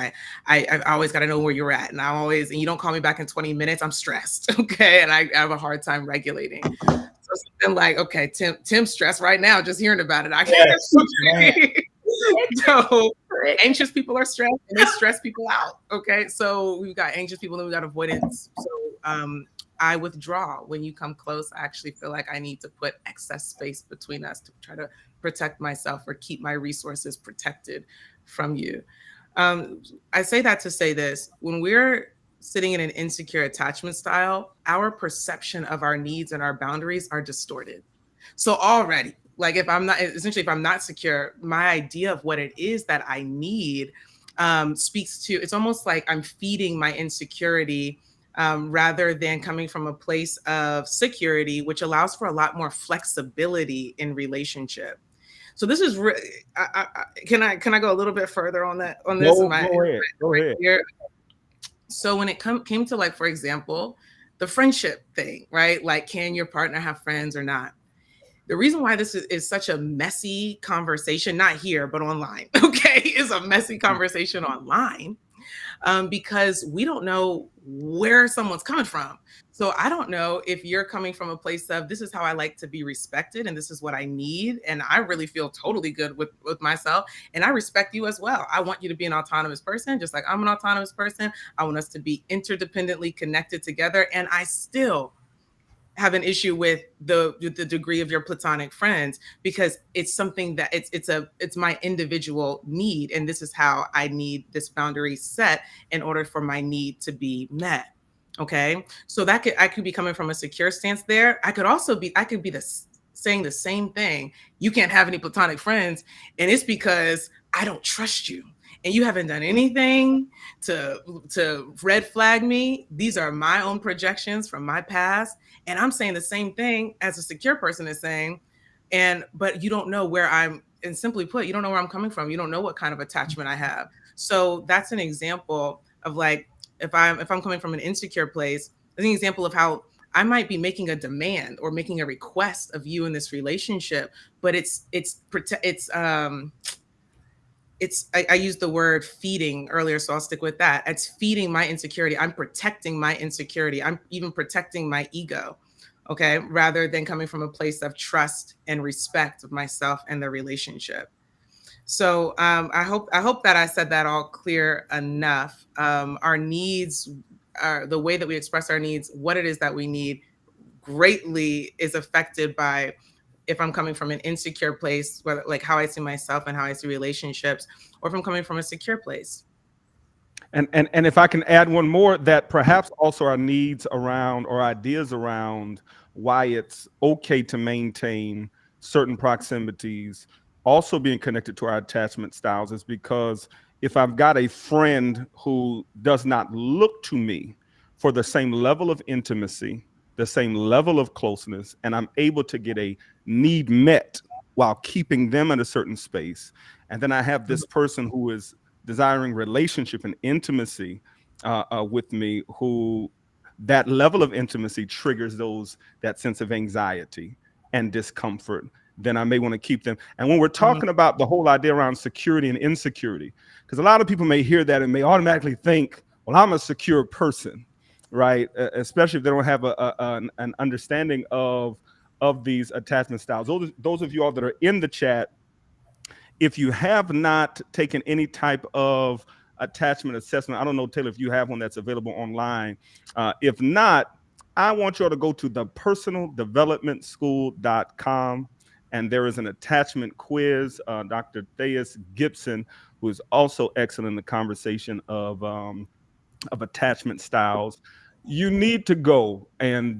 I've always got to know where you're at. And and you don't call me back in 20 minutes, I'm stressed. Okay. And I have a hard time regulating. So something like, okay, Tim's stressed right now, just hearing about it. I can't. So anxious people are stressed and they stress people out. Okay. So we've got anxious people and we've got avoidance. So I withdraw when you come close. I actually feel like I need to put excess space between us to try to protect myself or keep my resources protected from you. I say that to say this: when we're sitting in an insecure attachment style, our perception of our needs and our boundaries are distorted. So already, like if I'm not secure, my idea of what it is that I need speaks to, it's almost like I'm feeding my insecurity rather than coming from a place of security, which allows for a lot more flexibility in relationship. So this is can I go a little bit further on that? On this, go ahead. Here? So when it came to, like, for example, the friendship thing, right? Like, can your partner have friends or not? The reason why this is such a messy conversation, not here, but online, okay, is a messy conversation online because we don't know where someone's coming from. So I don't know if you're coming from a place of, this is how I like to be respected and this is what I need. And I really feel totally good with myself. And I respect you as well. I want you to be an autonomous person, just like I'm an autonomous person. I want us to be interdependently connected together. And I still have an issue with the degree of your platonic friends, because it's something that it's my individual need. And this is how I need this boundary set in order for my need to be met. Okay. So I could be coming from a secure stance there. I could be saying the same thing. You can't have any platonic friends. And it's because I don't trust you. And you haven't done anything to red flag me. These are my own projections from my past. And I'm saying the same thing as a secure person is saying. But you don't know where and simply put, you don't know where I'm coming from. You don't know what kind of attachment I have. So that's an example of, like, if I'm coming from an insecure place, that's an example of how I might be making a demand or making a request of you in this relationship, but I used the word feeding earlier, so I'll stick with that. It's feeding my insecurity. I'm protecting my insecurity. I'm even protecting my ego, okay, rather than coming from a place of trust and respect of myself and the relationship. So I hope that I said that all clear enough. Our needs, the way that we express our needs, what it is that we need, greatly is affected by if I'm coming from an insecure place, whether like how I see myself and how I see relationships, or if I'm coming from a secure place. And if I can add one more, that perhaps also our needs around or ideas around why it's okay to maintain certain proximities, also being connected to our attachment styles, is because if I've got a friend who does not look to me for the same level of intimacy, the same level of closeness, and I'm able to get a need met while keeping them in a certain space, and then I have this person who is desiring relationship and intimacy with me, who that level of intimacy triggers that sense of anxiety and discomfort, then I may want to keep them. And when we're talking about the whole idea around security and insecurity, because a lot of people may hear that and may automatically think, well, I'm a secure person, right? Especially if they don't have an understanding of these attachment styles. Those of you all that are in the chat, if you have not taken any type of attachment assessment, I don't know, Taylor, if you have one that's available online. If not, I want you all to go to thepersonaldevelopmentschool.com, and there is an attachment quiz. Dr. Thais Gibson, who is also excellent in the conversation of attachment styles. You need to go and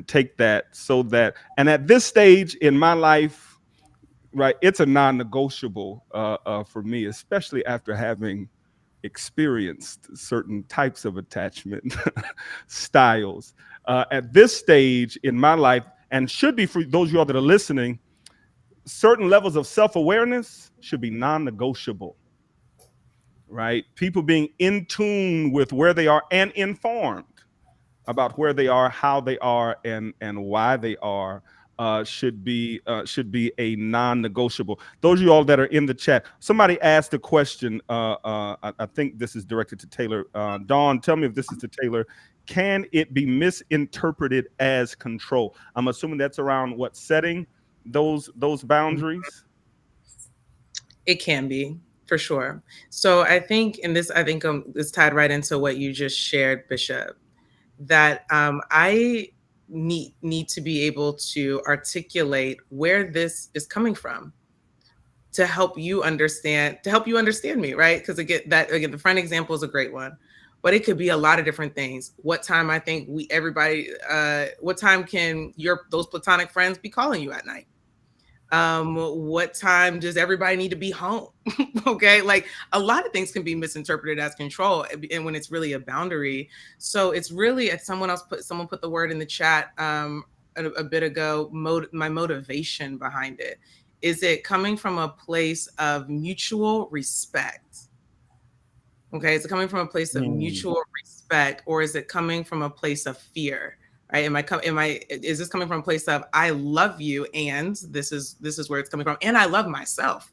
take that, so that, and at this stage in my life, right, it's a non-negotiable for me, especially after having experienced certain types of attachment styles. At this stage in my life, and should be for those of you all that are listening, certain levels of self-awareness should be non-negotiable, right? People being in tune with where they are and informed about where they are, how they are, and why they are, should be a non-negotiable. Those of you all that are in the chat, somebody asked a question. I think this is directed to Taylor. Dawn, tell me if this is to Taylor. Can it be misinterpreted as control? I'm assuming that's around what, setting those boundaries. It can be, for sure. So I think it's tied right into what you just shared, Bishop, that I need to be able to articulate where this is coming from to help you understand me, right? Because again, the friend example is a great one, but it could be a lot of different things. What time I think what time can those platonic friends be calling you at night? What time does everybody need to be home? Okay, like a lot of things can be misinterpreted as control, and when it's really a boundary. So it's really, as someone put the word in the chat a bit ago, my motivation behind it. Is it coming from a place of mutual respect? Okay, is it coming from a place of mutual respect, or is it coming from a place of fear? Right? Is this coming from a place of I love you, and this is where it's coming from, and I love myself,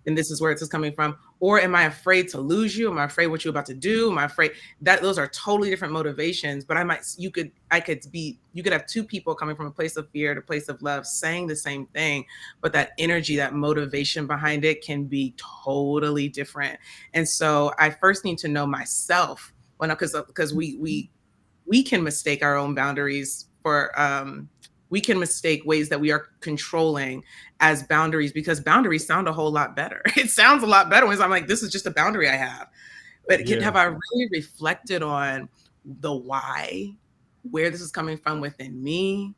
and this is where it's coming from? Or am I afraid to lose you? Am I afraid what you're about to do? Am I afraid that those are totally different motivations? But you could have two people coming from a place of fear to a place of love, saying the same thing, but that energy, that motivation behind it can be totally different. And so I first need to know myself, because we can mistake our own boundaries for we can mistake ways that we are controlling as boundaries, because boundaries sound a whole lot better. It sounds a lot better when I'm like, this is just a boundary I have. But have I really reflected on the why, where this is coming from within me?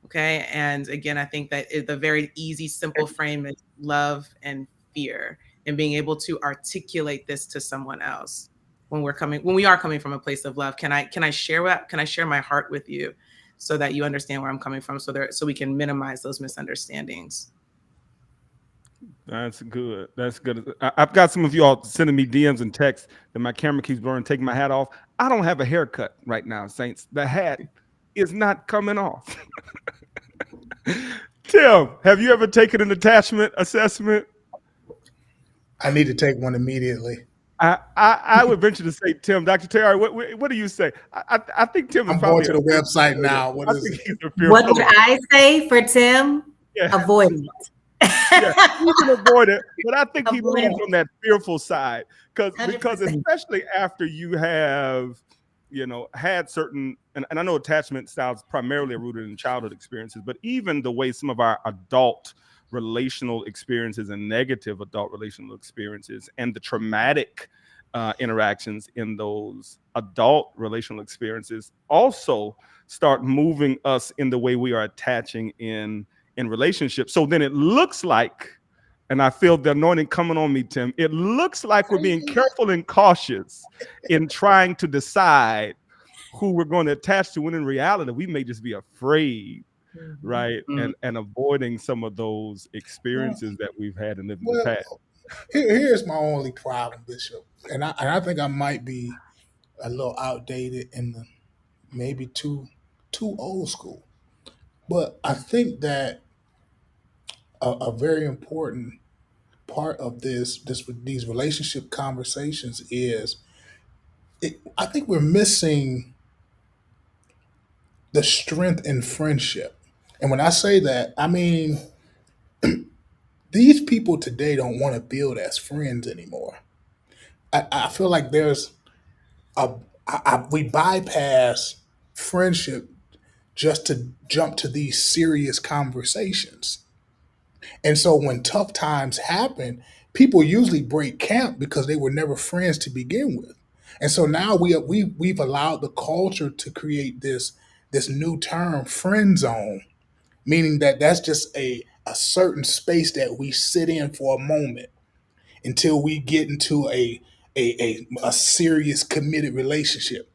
Okay. And again, I think that the very easy, simple frame is love and fear, and being able to articulate this to someone else. When we are coming from a place of love, can I share my heart with you, so that you understand where I'm coming from, so we can minimize those misunderstandings. That's good. That's good. I've got some of you all sending me DMs and texts that my camera keeps blurring, taking my hat off. I don't have a haircut right now, Saints. The hat is not coming off. Tim, have you ever taken an attachment assessment? I need to take one immediately. I would venture to say, Tim, Dr. Terry, what do you say? I think Tim is I'm probably going to the a website fearful now. leader. What I is think it? he's a What fearful would leader. I say for Tim? Yeah. Avoid it. Yeah, you can avoid it, but I think he Avoid leans it. on that fearful side because 100%. especially after you have had certain and I know attachment styles primarily are rooted in childhood experiences, but even the way some of our adult relational experiences and negative adult relational experiences and the traumatic interactions in those adult relational experiences also start moving us in the way we are attaching in relationships. So then it looks like, and I feel the anointing coming on me, Tim, it looks like we're being careful and cautious in trying to decide who we're going to attach to, when in reality, we may just be afraid, right? And avoiding some of those experiences that we've had and lived in the past. Here's my only problem, Bishop. And I think I might be a little outdated and maybe too old school. But I think that a very important part of these relationship conversations is I think we're missing the strength in friendship. And when I say that, I mean these people today don't want to build as friends anymore. I feel like there's a we bypass friendship just to jump to these serious conversations. And so when tough times happen, people usually break camp because they were never friends to begin with. And so now we've allowed the culture to create this new term, friend zone, meaning that that's just a certain space that we sit in for a moment until we get into a serious committed relationship.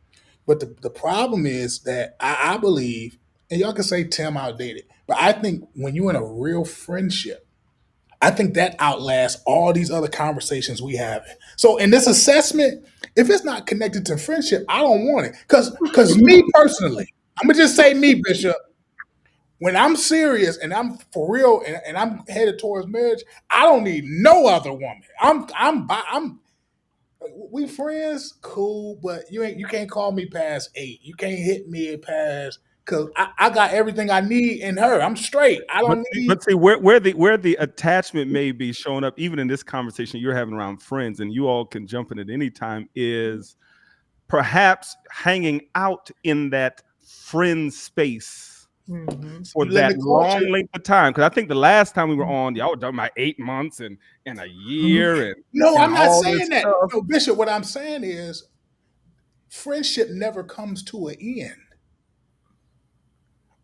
But the problem is that I believe, and y'all can say Tim outdated, but I think when you're in a real friendship, I think that outlasts all these other conversations we have. So in this assessment, if it's not connected to friendship, I don't want it. Because me personally, I'm gonna just say me, Bishop. When I'm serious and I'm for real and I'm headed towards marriage, I don't need no other woman. I'm we friends, cool, but you can't call me past 8. You can't hit me past because I got everything I need in her. I'm straight. I don't need. But see where the attachment may be showing up, even in this conversation you're having around friends, and you all can jump in at any time, is perhaps hanging out in that friend space for that long length of time. Because I think the last time we were on, y'all were talking about 8 months and a year and No, and I'm not all saying this that. stuff. No, Bishop, what I'm saying is friendship never comes to an end.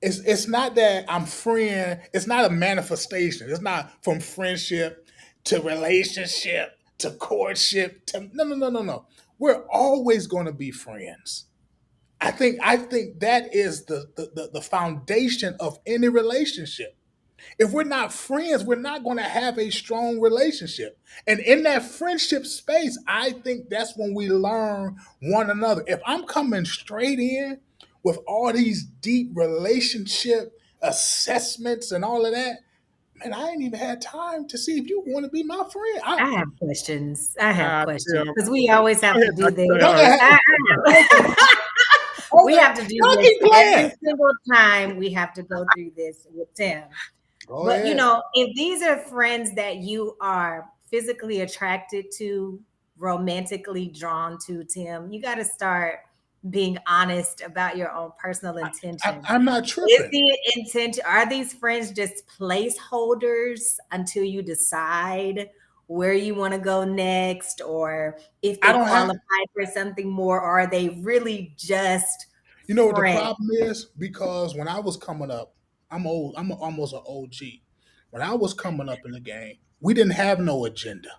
It's not that I'm friend. It's not a manifestation. It's not from friendship to relationship to courtship to no. We're always going to be friends. I think that is the foundation of any relationship. If we're not friends, we're not going to have a strong relationship. And in that friendship space, I think that's when we learn one another. If I'm coming straight in with all these deep relationship assessments and all of that, man, I ain't even had time to see if you want to be my friend. I have questions. Because we Yeah. always have to do this. Y'all have- We have to do Y'all this keep playing. every single time. We have to go through this with Tim. Go But ahead. if these are friends that you are physically attracted to, romantically drawn to, Tim, you got to start being honest about your own personal intention. I'm not Is tripping. the intention, are these friends just placeholders until you decide where you want to go next, or if they qualify for something more, or are they really just You know what the friends? problem is? Because when I was coming up, I'm old. I'm almost an OG. When I was coming up in the game, we didn't have no agenda.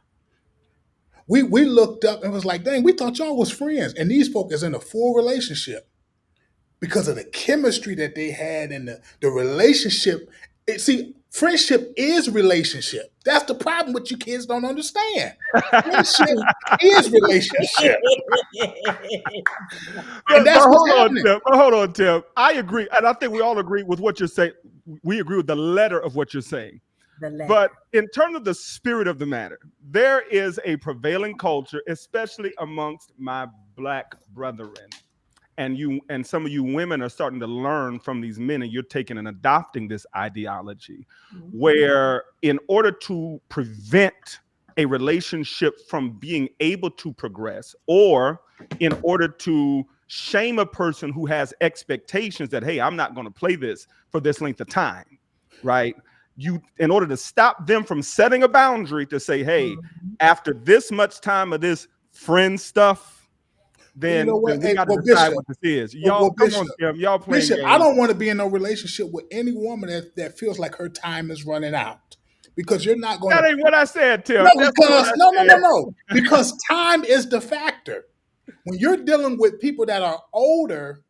We looked up and was like, dang, we thought y'all was friends. And these folk is in a full relationship because of the chemistry that they had and the relationship. See, friendship is relationship. That's the problem what you kids don't understand. Friendship is relationship. And that's what's happening. Hold on, Tim. I agree. And I think we all agree with what you're saying. We agree with the letter of what you're saying. But in terms of the spirit of the matter, there is a prevailing culture, especially amongst my Black brethren. And some of you women are starting to learn from these men, and you're taking and adopting this ideology where in order to prevent a relationship from being able to progress, or in order to shame a person who has expectations that, hey, I'm not going to play this for this length of time, right? In order to stop them from setting a boundary to say, hey, after this much time of this friend stuff, then, then we got to decide what this is. Y'all, come on, Tim. Y'all playing Bishop, games. I don't want to be in no relationship with any woman that feels like her time is running out, because you're not going. That ain't what I said, Tim. No. Because time is the factor. When you're dealing with people that are older,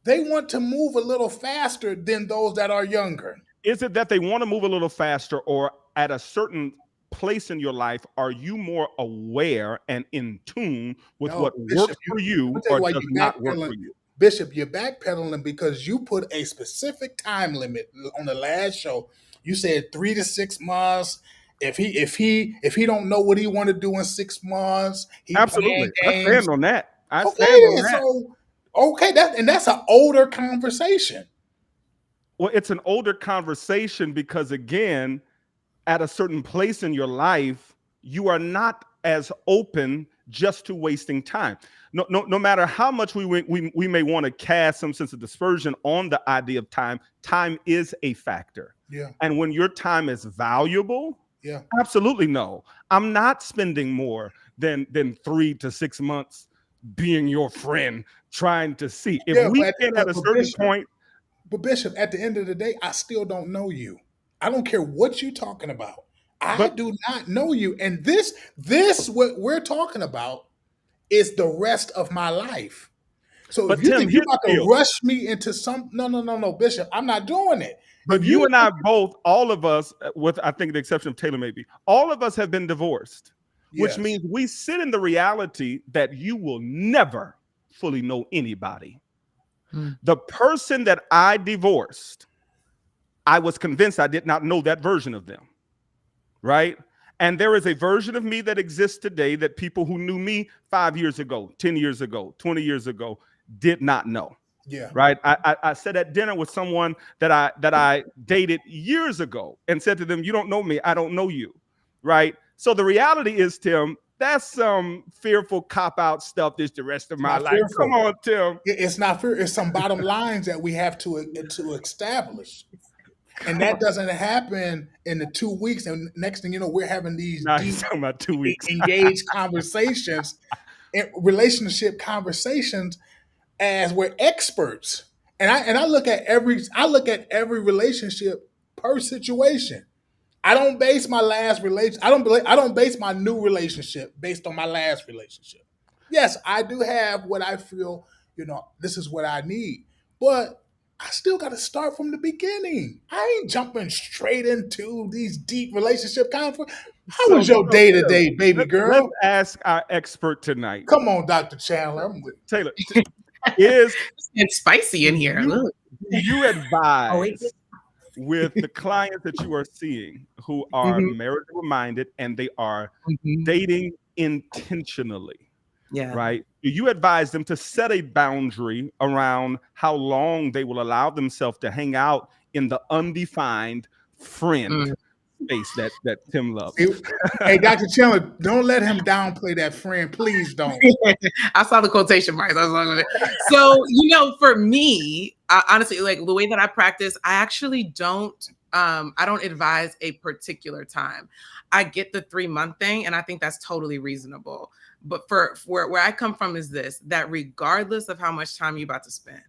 they want to move a little faster than those that are younger. Is it that they want to move a little faster, or at a certain place in your life, are you more aware and in tune with what works for you or does not work for you? Bishop, you're backpedaling because you put a specific time limit on the last show. You said 3 to 6 months. If he don't know what he want to do in 6 months, absolutely. I stand on that. That's an older conversation. Well, it's an older conversation because, again, at a certain place in your life, you are not as open just to wasting time. No matter how much we may want to cast some sense of dispersion on the idea of time, time is a factor. Yeah. And when your time is valuable, yeah, absolutely no. I'm not spending more than 3 to 6 months being your friend, trying to see. If we get at a certain point. But Bishop, at the end of the day, I still don't know you. I don't care what you're talking about. I do not know you. And this what we're talking about is the rest of my life. So if you think you're about to rush me into some, no, Bishop, I'm not doing it. But you and I both, all of us, with I think the exception of Taylor maybe, all of us have been divorced, which means we sit in the reality that you will never fully know anybody. The person that I divorced, I was convinced I did not know that version of them, right? And there is a version of me that exists today that people who knew me 5 years ago, 10 years ago, 20 years ago did not know. Yeah. Right. I sat at dinner with someone that I dated years ago and said to them, you don't know me. I don't know you. Right. So the reality is, Tim, that's some fearful cop-out stuff this the rest of my life. Fearful. Come on, Tim. It's not fear. It's some bottom lines that we have to establish. And that doesn't happen in the 2 weeks. And next thing you know, we're having these about 2 weeks engaged conversations, relationship conversations, as we're experts. And I look at every relationship per situation. I don't base my last relationship. I don't base my new relationship based on my last relationship. Yes, I do have what I feel, this is what I need. But I still got to start from the beginning. I ain't jumping straight into these deep relationship conflicts. How was your day-to-day, baby girl? Let's ask our expert tonight. Come on, Dr. Chandler. Taylor, it's spicy in here. You advise with the clients that you are seeing who are marital minded and they are dating intentionally. Yeah. Right. Do you advise them to set a boundary around how long they will allow themselves to hang out in the undefined friend space that Tim loves? Hey, Dr. Chandler, don't let him downplay that friend. Please don't. I saw the quotation marks. So, for me, honestly, like the way that I practice, I actually don't advise a particular time. I get the 3-month thing, and I think that's totally reasonable. But for where I come from is that regardless of how much time you're about to spend,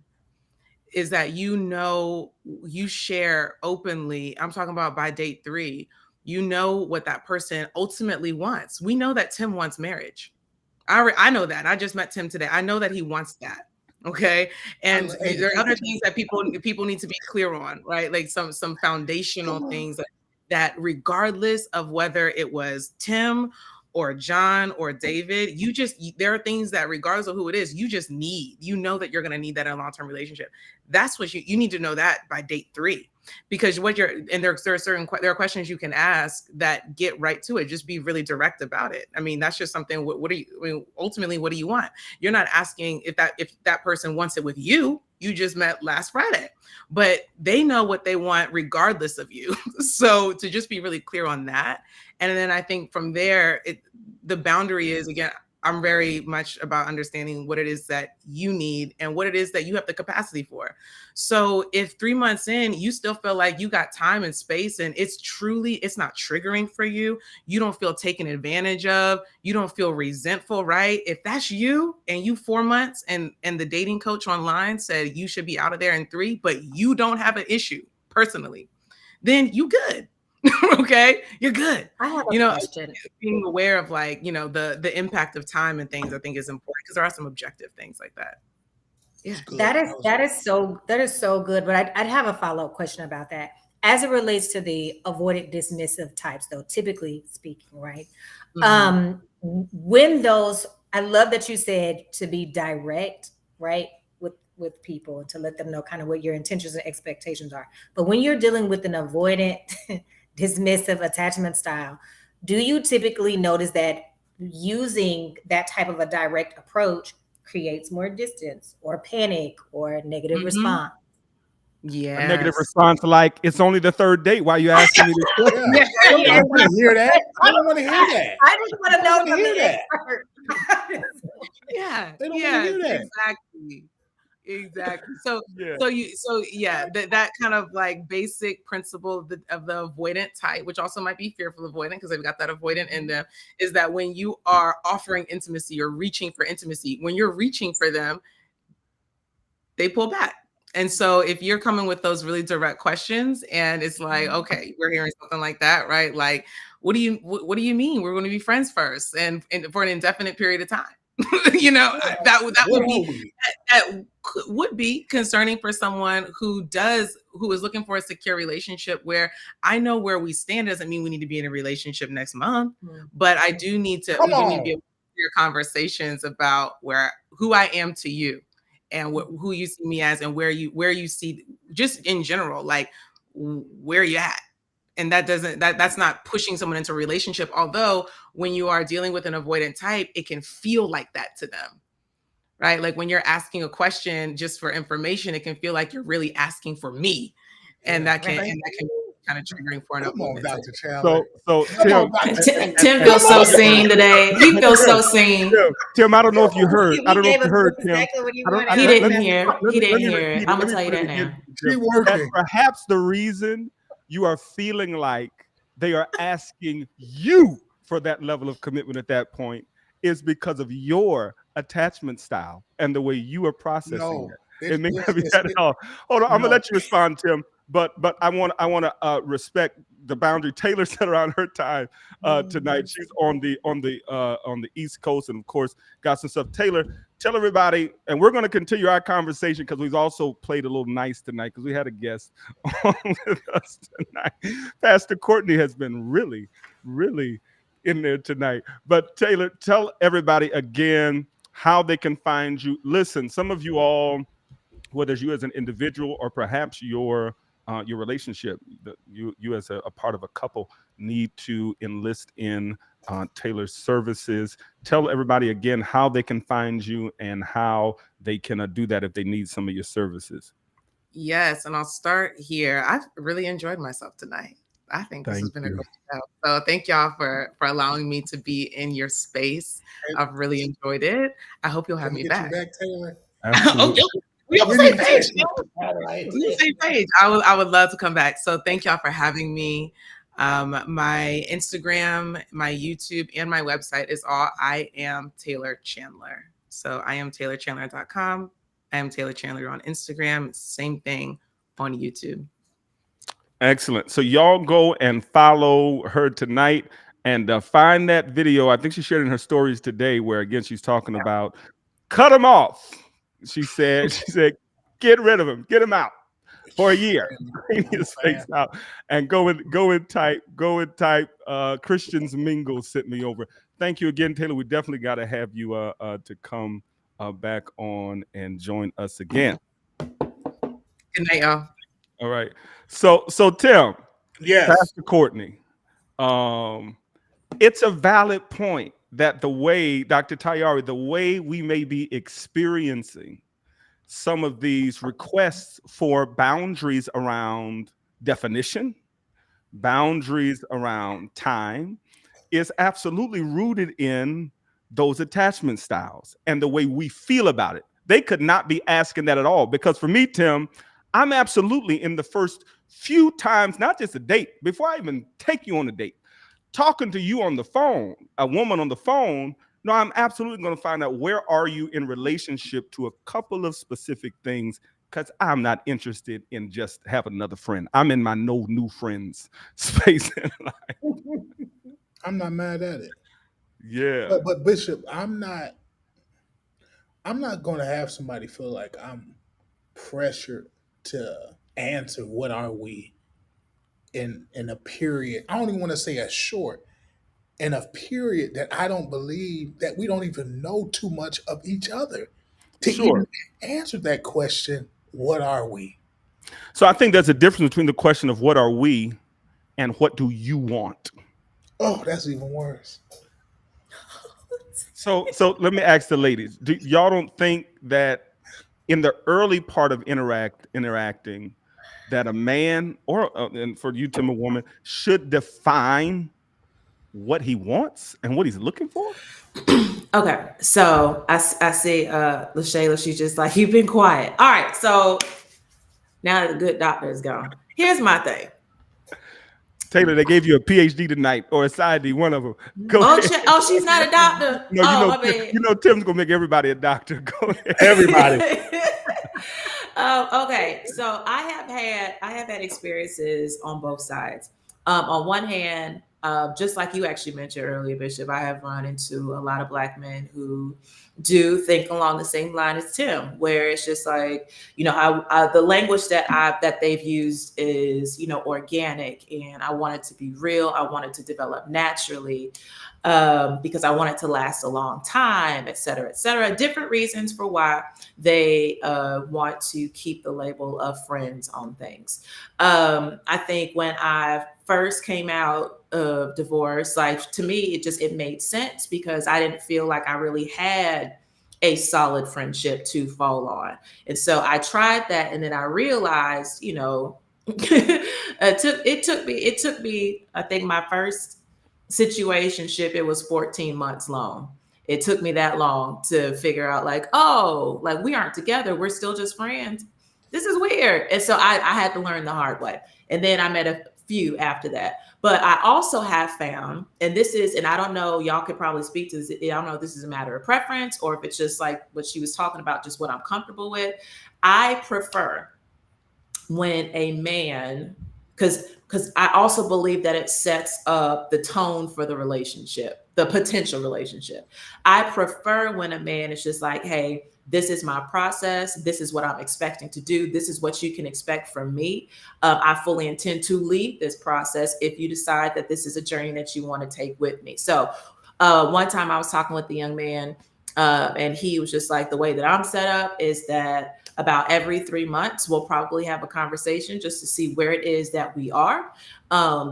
is that you share openly. I'm talking about by date 3, what that person ultimately wants. We know that Tim wants marriage. I know that. I just met Tim today. I know that he wants that. Okay. And there are other things that people need to be clear on, right? Like some foundational things that regardless of whether it was Tim or John or David, there are things that regardless of who it is, you just need, that you're going to need that in a long-term relationship. That's what you need to know that by date 3. because there are questions you can ask that get right to it. Just be really direct about it. I mean, that's just something. Ultimately, what do you want? You're not asking if that person wants it with you. You just met last Friday, but they know what they want regardless of you. So to just be really clear on that. And then I think from there, the boundary is, again, I'm very much about understanding what it is that you need and what it is that you have the capacity for. So if 3 months in, you still feel like you got time and space and it's not triggering for you, you don't feel taken advantage of, you don't feel resentful, right? If that's you and you 4 months and the dating coach online said you should be out of there in 3, but you don't have an issue personally, then you good. Okay, you're good. I have a question. Being aware of the impact of time and things, I think is important because there are some objective things like that. Yeah, that is so good. But I'd have a follow-up question about that as it relates to the avoidant dismissive types, though. Typically speaking, right? Mm-hmm. I love that you said to be direct, right, with people and to let them know kind of what your intentions and expectations are. But when you're dealing with an avoidant dismissive attachment style, do you typically notice that using that type of a direct approach creates more distance or panic or negative response? Yeah, a negative response like, it's only the third date. Why are you asking me this question? I don't want to hear that. I don't want to hear that. I just want to know from the expert. Yeah, they don't want to hear that. Exactly. So that kind of like basic principle of the avoidant type, which also might be fearful avoidant because they've got that avoidant in them, is that when you are offering intimacy or reaching for intimacy, when you're reaching for them, they pull back. And so if you're coming with those really direct questions and it's like, okay, we're hearing something like that, right? Like, what do you mean we're going to be friends first and for an indefinite period of time? That would be concerning for someone who is looking for a secure relationship where I know where we stand. Doesn't mean we need to be in a relationship next month, but I do need to be able to hear conversations about who I am to you and who you see me as and where you see, just in general, like where you at. And that's not pushing someone into a relationship. Although when you are dealing with an avoidant type, it can feel like that to them, right? Like when you're asking a question just for information, it can feel like you're really asking for me. And that can be kind of triggering for an avoidant. Dr. Chandler. So Tim feels so seen today. He feels so seen. Tim, I don't know if you heard. I don't know if you heard, Tim. He didn't hear it. I'm going to tell you that now. That's perhaps the reason you are feeling like they are asking you for that level of commitment at that point is because of your attachment style and the way you are processing it. It may not be that at all. Hold on, I'm gonna let you respond, Tim. But I want to respect the boundary Taylor set around her time tonight. She's on the East Coast and of course got some stuff. Taylor, tell everybody, and we're going to continue our conversation because we've also played a little nice tonight because we had a guest on with us tonight. Pastor Courtney has been really, really in there tonight. But Taylor, tell everybody again how they can find you. Listen, some of you all, whether it's you as an individual or perhaps your relationship, you as a part of a couple need to enlist in Taylor's services. Tell everybody again how they can find you and how they can do that if they need some of your services. Yes, and I'll start here. I've really enjoyed myself tonight. I think this has been a great show. So thank y'all for allowing me to be in your space. I've really enjoyed it. I hope you'll have me back. Taylor. Okay. We're on the same page. Same page. I would love to come back. So thank y'all for having me. My Instagram, my YouTube, and my website is all I Am Taylor Chandler. So IamTaylorChandler.com. I Am Taylor Chandler on Instagram. Same thing on YouTube. Excellent. So y'all go and follow her tonight and find that video. I think she shared in her stories today where, again, she's talking about cut them off. She said, get rid of him, get him out for a year. Clean his face out and go and type Christians Mingle sent me over. Thank you again, Taylor. We definitely got to have you to come back on and join us again. Good night, y'all. All right. So Tim, Yes. Pastor Courtney, um, it's a valid point that the way, Dr. Tayari, the way we may be experiencing some of these requests for boundaries around definition, boundaries around time, is absolutely rooted in those attachment styles and the way we feel about it. They could not be asking that at all. Because for me, Tim, I'm absolutely in the first few times, not just a date, before I even take you on a date, talking to you on the phone, a woman on the phone, no, I'm absolutely going to find out where are you in relationship to a couple of specific things, because I'm not interested in just having another friend. I'm in my no new friends space in life. I'm not mad at it. Yeah, But Bishop, I'm not going to have somebody feel like I'm pressured to answer what are we in a period. I don't even want to say a short, in a period that I don't believe that we don't even know too much of each other to even sure. answer that question, what are we? So I think there's a difference between the question of what are we and what do you want. Oh, that's even worse. So let me ask the ladies: y'all don't think that in the early part of interacting, that a man or and for you, Tim, a woman should define what he wants and what he's looking for? Okay, so I see LaShayla, she's just like, you've been quiet. All right, so now that the good doctor is gone, here's my thing. Taylor, they gave you a PhD tonight or a PsyD, one of them. Go Oh, ahead. she's not a doctor. No, Oh, my bad. Tim's gonna make everybody a doctor. Go ahead. Everybody. Okay, so I have had experiences on both sides. On one hand, just like you actually mentioned earlier, Bishop, I have run into a lot of Black men who do think along the same line as Tim, where it's just like, the language that they've used is, organic, and I want it to be real. I want it to develop naturally. Because I want it to last a long time, et cetera, et cetera. Different reasons for why they want to keep the label of friends on things. I think when I first came out of divorce, like, to me, it made sense because I didn't feel like I really had a solid friendship to fall on. And so I tried that, and then I realized, it took me, I think my first situationship, it was 14 months long. It took me that long to figure out, like, oh, like, we aren't together, we're still just friends. This is weird. And so I had to learn the hard way. And then I met a few after that. But I also have found, and I don't know, y'all could probably speak to this. I don't know if this is a matter of preference or if it's just like what she was talking about, just what I'm comfortable with. I prefer when a man, because I also believe that it sets up the tone for the relationship, the potential relationship. I prefer when a man is just like, hey, this is my process. This is what I'm expecting to do. This is what you can expect from me. I fully intend to lead this process if you decide that this is a journey that you want to take with me. So one time I was talking with the young man, and he was just like, the way that I'm set up is that about every 3 months, we'll probably have a conversation just to see where it is that we are.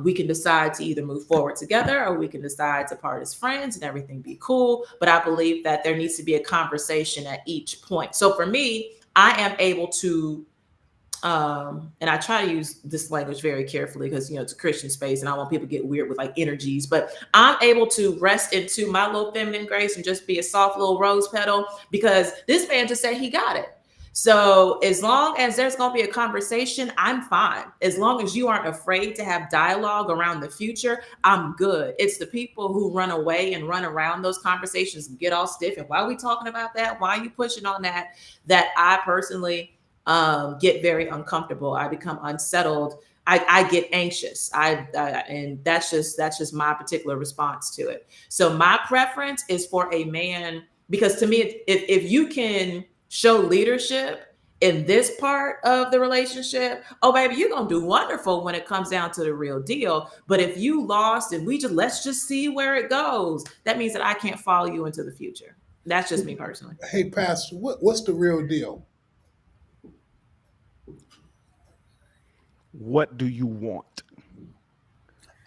We can decide to either move forward together or we can decide to part as friends and everything be cool. But I believe that there needs to be a conversation at each point. So for me, I am able to, and I try to use this language very carefully because, it's a Christian space and I don't want people to get weird with like energies, but I'm able to rest into my little feminine grace and just be a soft little rose petal because this man just said he got it. So as long as there's going to be a conversation, I'm fine. As long as you aren't afraid to have dialogue around the future, I'm good. It's the people who run away and run around those conversations and get all stiff. And why are we talking about that? Why are you pushing on that? That I personally get very uncomfortable. I become unsettled. I get anxious. And that's just my particular response to it. So my preference is for a man, because to me, if you can show leadership in this part of the relationship, oh baby, you're gonna do wonderful when it comes down to the real deal. But if you lost and let's just see where it goes, that means that I can't follow you into the future. That's just me personally. Hey, Pastor, what's the real deal? What do you want?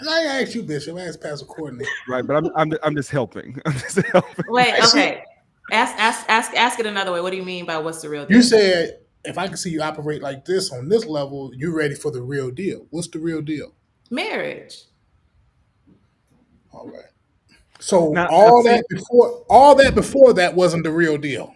And I asked you, Bishop. I asked Pastor Courtney. Right, but I'm just helping. I'm just helping. Wait, okay. Ask it another way. What do you mean by what's the real deal? You said if I can see you operate like this on this level, you're ready for the real deal. What's the real deal? Marriage. All right. So Now, all see- that before that wasn't the real deal.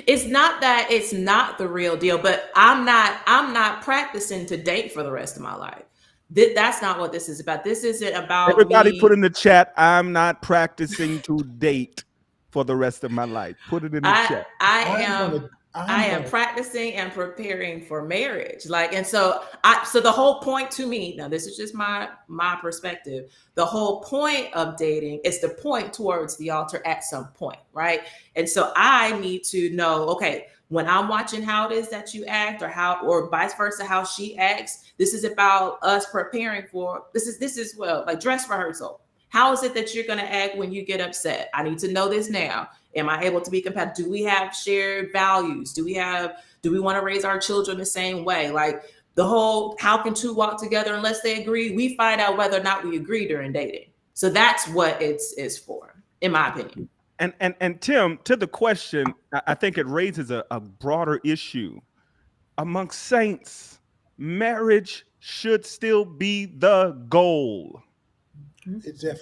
It's not that it's not the real deal, but I'm not practicing to date for the rest of my life. That's not what this is about. This isn't about Everybody me. put in the chat, I'm not practicing to date for the rest of my life. Put it in the chat. I am practicing and preparing for marriage. So the whole point to me, now this is just my perspective. The whole point of dating is to point towards the altar at some point, right? And so I need to know, okay, when I'm watching how it is that you act or vice versa, how she acts, this is about us preparing for, this is like dress rehearsal. How is it that you're going to act when you get upset? I need to know this now. Am I able to be compatible? Do we have shared values? Do we want to raise our children the same way? Like the whole, how can two walk together unless they agree? We find out whether or not we agree during dating. So that's what it's for, in my opinion. And Tim, to the question, I think it raises a broader issue amongst saints. Marriage should still be the goal.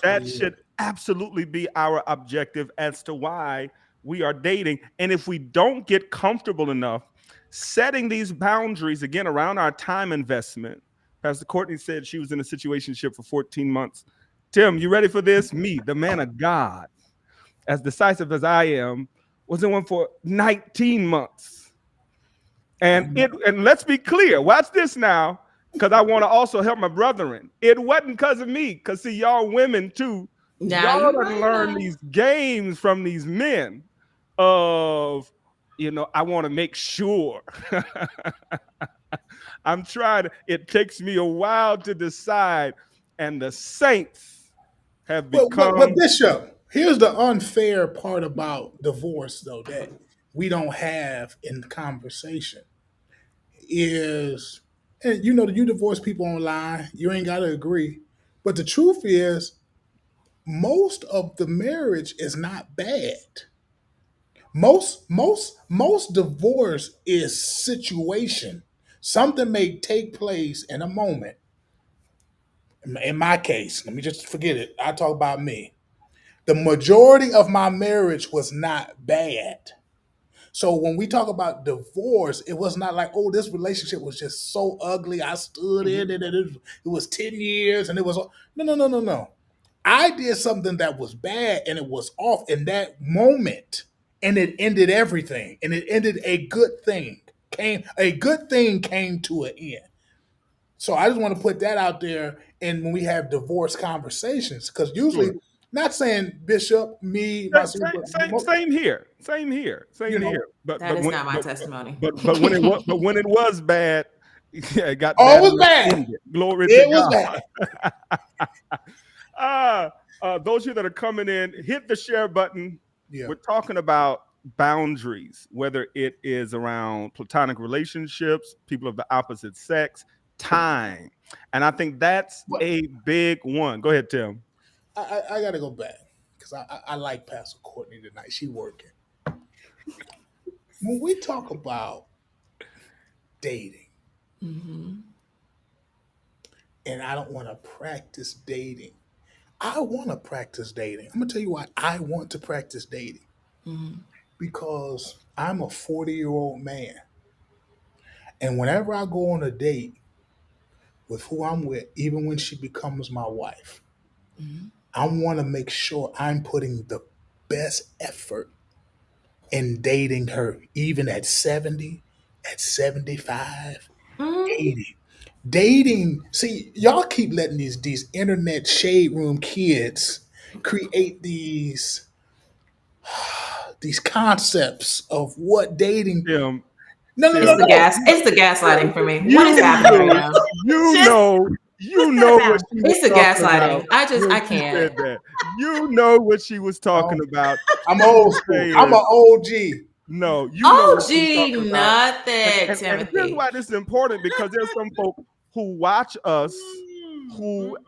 That should absolutely be our objective as to why we are dating. And if we don't get comfortable enough setting these boundaries again around our time investment, Pastor Courtney said she was in a situationship for 14 months. Tim, you ready for this? Me, the man of God, as decisive as I am, was in one for 19 months. And let's be clear, watch this now, because I want to also help my brethren. It wasn't because of me, because see, y'all women too, y'all done learn these games from these men of, I want to make sure. I'm trying to, it takes me a while to decide, and the saints have become. But Bishop, here's the unfair part about divorce, though, that we don't have in the conversation is, and you divorce people online, you ain't got to agree. But the truth is, most of the marriage is not bad. Most divorce is situation. Something may take place in a moment. In my case, let me just forget it. I talk about me. The majority of my marriage was not bad. So when we talk about divorce, it was not like, oh, this relationship was just so ugly. I stood in it and it was 10 years and it was no. I did something that was bad and it was off in that moment and it ended everything. And it ended a good thing. A good thing came to an end. So I just want to put that out there. And when we have divorce conversations, because usually, not saying Bishop, me, myself, same here. But that is not my testimony. But when it was bad, yeah, it got bad. Oh, it was bad. Glory to God. Those of you that are coming in, hit the share button. Yeah. We're talking about boundaries, whether it is around platonic relationships, people of the opposite sex, time. And I think that's a big one. Go ahead, Tim. I got to go back because I like Pastor Courtney tonight. She working. When we talk about dating, and I don't want to practice dating, I want to practice dating. I'm going to tell you why I want to practice dating. Because I'm a 40-year-old man. And whenever I go on a date with who I'm with, even when she becomes my wife, I want to make sure I'm putting the best effort in dating her, even at 70, at 75, 80. Dating, see, y'all keep letting these internet shade room kids create these concepps of what dating. It's the gaslighting for me. What is happening right now? You know what she was it's the gaslighting. I can't. That. You know what she was talking about. I'm old school. I'm an OG. No, you know what I'm gee, talking about. nothing, And here's Timothy. why this is important, because there's some folk who watch us who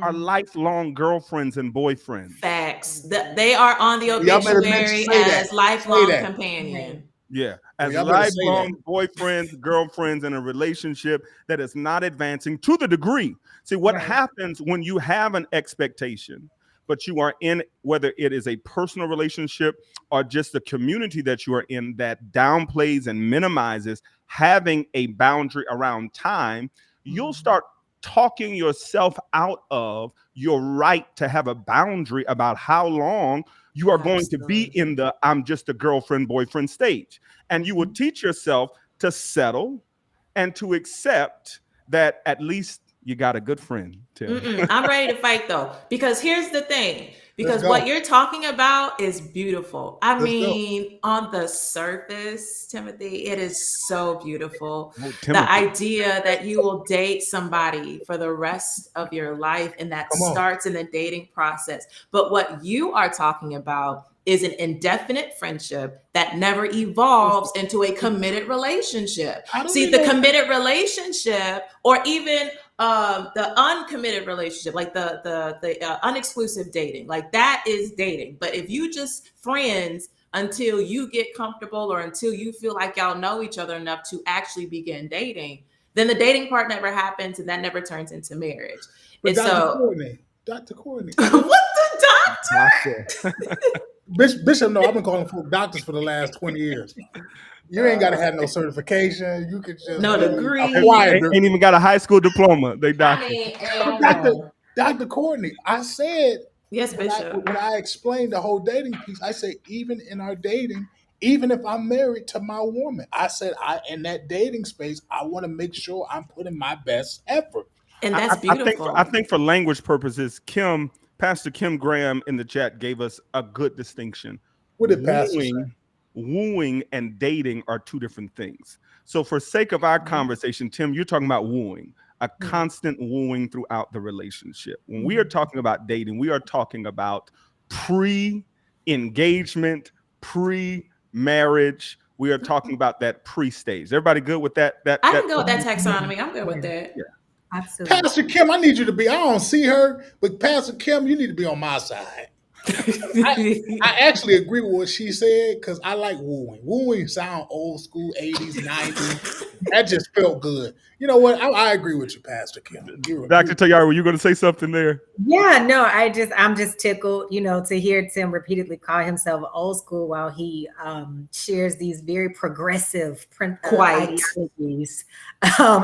are lifelong girlfriends and boyfriends. Facts. They are on the Y'all better obituary say that. as lifelong Say that. companion. Yeah, as y'all better say lifelong boyfriends, girlfriends in a relationship that is not advancing to the degree. See, what Right. happens when you have an expectation, but you are in, whether it is a personal relationship or just the community that you are in, that downplays and minimizes having a boundary around time, you'll start talking yourself out of your right to have a boundary about how long you are going to be in the I'm just a girlfriend boyfriend stage. And you will teach yourself to settle and to accept that at least you got a good friend, Tim. I'm ready to fight though, because here's the thing. Because Let's go. what you're talking about is beautiful. I Let's go. mean, on the surface, Timothy, it is so beautiful. Oh, The Timothy. idea that you will date somebody for the rest of your life, and that Come on. starts in the dating process. But what you are talking about is an indefinite friendship that never evolves into a committed relationship. I don't See, even the know- committed relationship, or even the uncommitted relationship, like the unexclusive dating, like that is dating. But if you just friends until you get comfortable, or until you feel like y'all know each other enough to actually begin dating, then the dating part never happens, and that never turns into marriage. But And Dr. so, Courtney. what the doctor? Bishop, no, I've been calling folk doctors for the last 20 years. You ain't got to have no certification. You could just No degree. acquire Ain't even got a high school diploma. They I doctor. mean, Dr. Courtney, I said, yes, Bishop. when I explained the whole dating piece, I said, even in our dating, even if I'm married to my woman, I said, in that dating space, I want to make sure I'm putting my best effort. And that's beautiful. I think for language purposes, Pastor Kim Graham in the chat gave us a good distinction. What did Pastor say? Wooing and dating are two different things. So for sake of our conversation, Tim, you're talking about wooing, a constant wooing throughout the relationship. When we are talking about dating, we are talking about pre-engagement, pre-marriage. We are talking about that pre-stage. Everybody good with that? I can go with that taxonomy. I'm good with that. Yeah. Absolutely. Pastor Kim, I need you to be, I don't see her, but Pastor Kim, you need to be on my side. I actually agree with what she said, because I like wooing. Wooing sound old school, 80s, 90s. That just felt good. You know what? I agree with you, Pastor Kim. Dr. Tayari, were you going to say something there? Yeah, no, I'm just tickled, to hear Tim repeatedly call himself old school while he shares these very progressive ideologies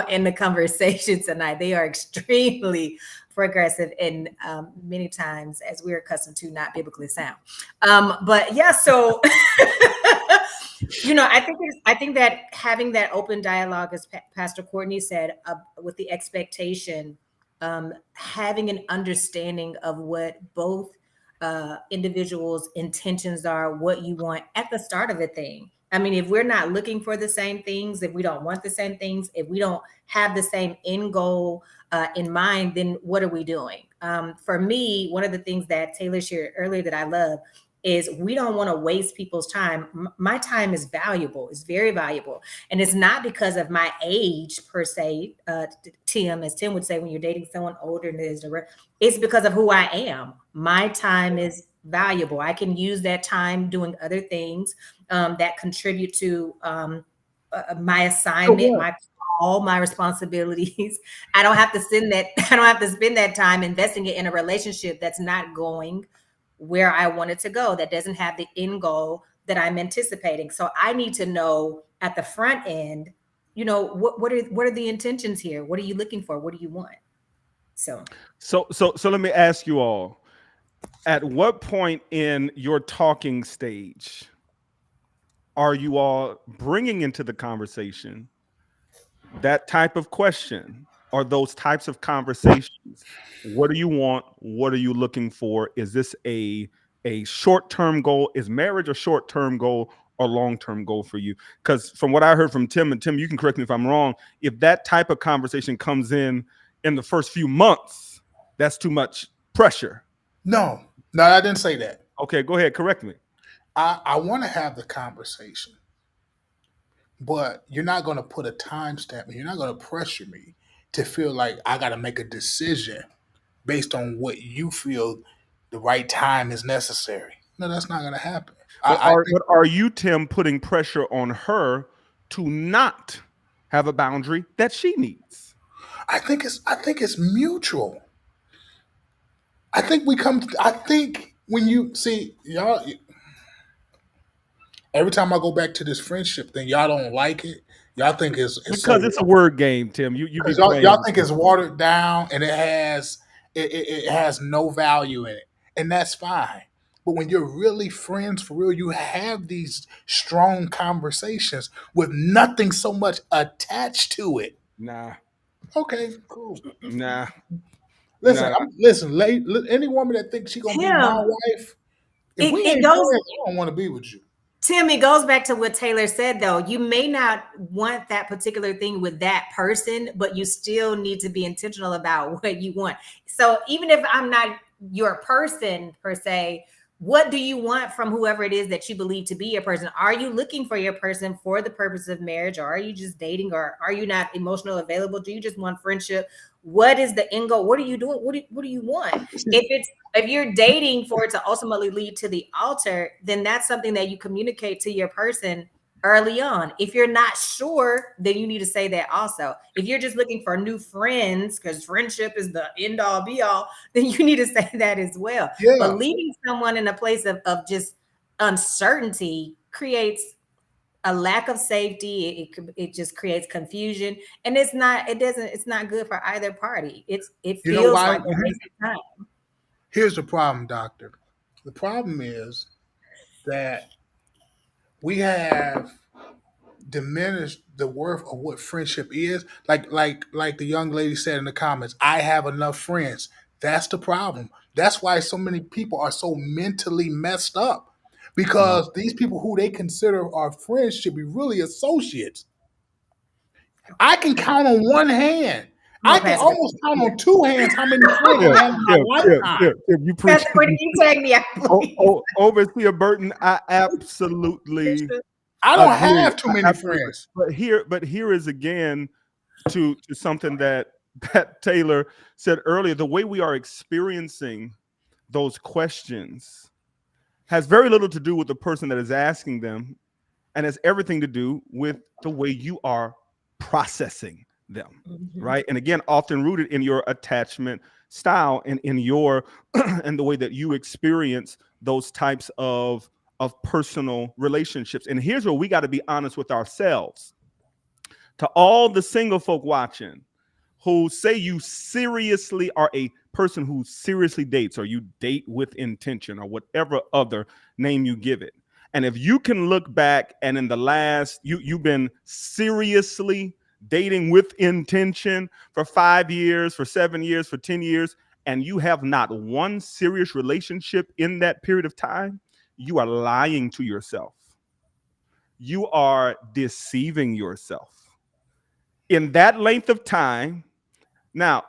in the conversation tonight. They are extremely progressive and many times, as we're accustomed to, not biblically sound. But yeah, so I think that having that open dialogue, as Pastor Courtney said, with the expectation, having an understanding of what both individuals' intentions are, what you want at the start of a thing. I mean, if we're not looking for the same things, if we don't want the same things, if we don't have the same end goal in mind, then what are we doing? For me, one of the things that Taylor shared earlier that I love is we don't want to waste people's time. My time is valuable. It's very valuable. And it's not because of my age per se, Tim, as Tim would say, when you're dating someone older than this, it's because of who I am. My time is valuable. I can use that time doing other things that contribute to my assignment, my call, my responsibilities. I don't have to spend that time investing it in a relationship that's not going where I want it to go, that doesn't have the end goal that I'm anticipating. So I need to know at the front end, what are the intentions here? What are you looking for? What do you want? So let me ask you all, at what point in your talking stage are you all bringing into the conversation that type of question or those types of conversations? What do you want? What are you looking for? Is this a short-term goal? Is marriage a short-term goal or long-term goal for you? Because from what I heard from Tim, and Tim, you can correct me if I'm wrong, if that type of conversation comes in the first few months, that's too much pressure. No, I didn't say that. Okay, go ahead, correct me. I want to have the conversation, but you're not going to put a timestamp. You're not going to pressure me to feel like I got to make a decision based on what you feel the right time is necessary. No, that's not going to happen. I think Are you, Tim, putting pressure on her to not have a boundary that she needs? I think it's mutual. I think when you see y'all, every time I go back to this friendship thing, y'all don't like it. Y'all think it's Because it's a word game, Tim. You be because playing. y'all think it's watered down and it has no value in it, and that's fine. But when you're really friends for real, you have these strong conversations with nothing so much attached to it. Nah, Okay, cool. nah, Listen, nah. any woman that thinks she gonna be my Tim, wife, if we it ain't goes. friends, I don't want to be with you. Tim, it goes back to what Taylor said, though. You may not want that particular thing with that person, but you still need to be intentional about what you want. So even if I'm not your person per se, what do you want from whoever it is that you believe to be your person? Are you looking for your person for the purpose of marriage, or are you just dating, or are you not emotionally available? Do you just want friendship? What is the end goal? What are you doing? What do you want? If you're dating for it to ultimately lead to the altar, then that's something that you communicate to your person early on. If you're not sure, then you need to say that also. If you're just looking for new friends, because friendship is the end all be all, then you need to say that as well. Yeah, But leaving someone in a place of just uncertainty creates a lack of safety. It just creates confusion, and it's not good for either party. It you know feels why? like a waste of time. Here's the problem, doctor. The problem is that we have diminished the worth of what friendship is. Like the young lady said in the comments, I have enough friends. That's the problem. That's why so many people are so mentally messed up. Because these people who they consider our friends should be really associates. I can count on one hand. Come I on, can Pastor. almost count on two hands how many friends Tim, I have in my lifetime. You preach. Pastor, where did you take me out, please? Overseer Burton, I absolutely I don't agree. have too many friends. But here is again to something that Taylor said earlier. The way we are experiencing those questions has very little to do with the person that is asking them, and has everything to do with the way you are processing them, right? And again, often rooted in your attachment style and in your and the way that you experience those types of personal relationships. And here's where we got to be honest with ourselves. To all the single folk watching who say you seriously are a person who seriously dates, or you date with intention, or whatever other name you give it. And if you can look back and in the last, you've been seriously dating with intention for 5 years, for 7 years, for 10 years, and you have not one serious relationship in that period of time, you are lying to yourself. You are deceiving yourself. In that length of time, now,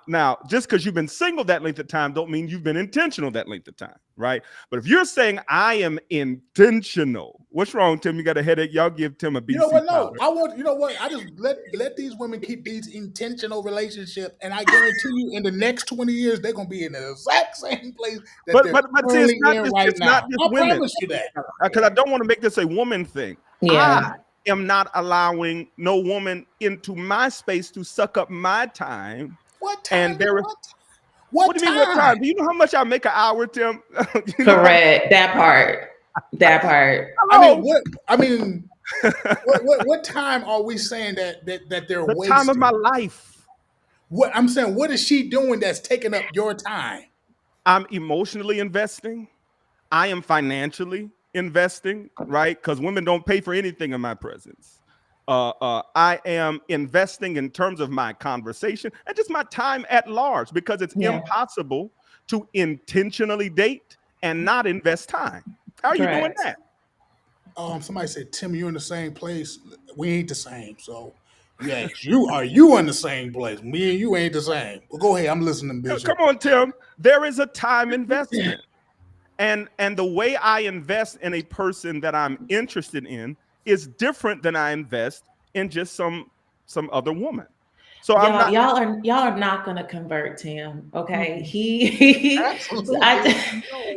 just because you've been single that length of time don't mean you've been intentional that length of time, right? But if you're saying I am intentional, what's wrong, Tim? You got a headache? Y'all give Tim a BC You know what? No, powder. you know what? I just let these women keep these intentional relationships, and I guarantee you, in the next 20 years, they're gonna be in the exact same place that But they're see, currently in right it's now. not just I women, promise you that. because I don't want to make this a woman thing. Yeah. I am not allowing no woman into my space to suck up my time. What time? And there is What what do you mean? What time? Do you know how much I make an hour, Tim? You know? Correct. That part. That part. I mean, what time are we saying that they're The wasting? time of my life. What I'm saying, what is she doing that's taking up your time? I'm emotionally investing. I am financially investing, right? Because women don't pay for anything in my presence. I am investing in terms of my conversation and just my time at large, because it's impossible to intentionally date and not invest time. How are you doing that? Somebody said, Tim, you're in the same place. We ain't the same. So yeah, are you in the same place? Me and you ain't the same. Well, go ahead. I'm listening, Bishop. Come on, Tim. There is a time investment. And the way I invest in a person that I'm interested in is different than I invest in just some other woman. So I'm not. y'all are not gonna convert Tim. Okay, he Absolutely.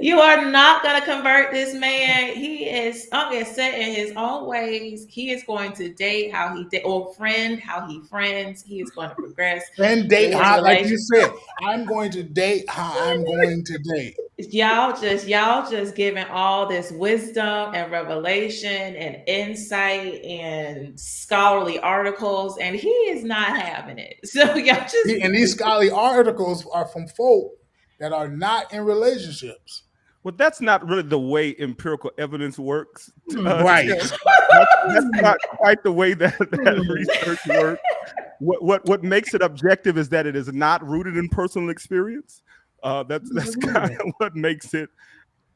you are not gonna convert this man. He is set in his own ways. He is going to date how he or friend how he friends. He is going to progress And in date his how, like you relationship. said, I'm going to date how I'm going to date. Y'all just giving all this wisdom and revelation and insight and scholarly articles, and he is not having it. So y'all just And these scholarly articles are from folk that are not in relationships. Well, that's not really the way empirical evidence works. Right. Tim. That's not quite the way that research works. What makes it objective is that it is not rooted in personal experience. That's kind of what makes it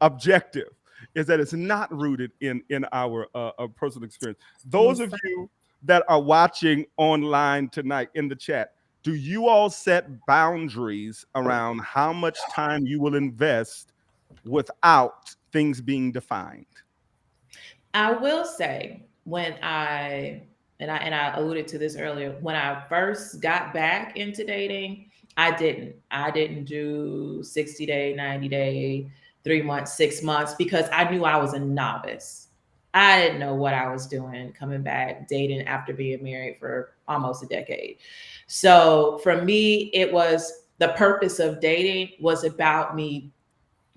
objective, is that it's not rooted in our personal experience. Those of you that are watching online tonight in the chat, do you all set boundaries around how much time you will invest without things being defined? I will say when I alluded to this earlier, when I first got back into dating, I didn't do 60-day, 90-day, 3 months, 6 months, because I knew I was a novice. I didn't know what I was doing coming back dating after being married for almost a decade. So for me, it was the purpose of dating was about me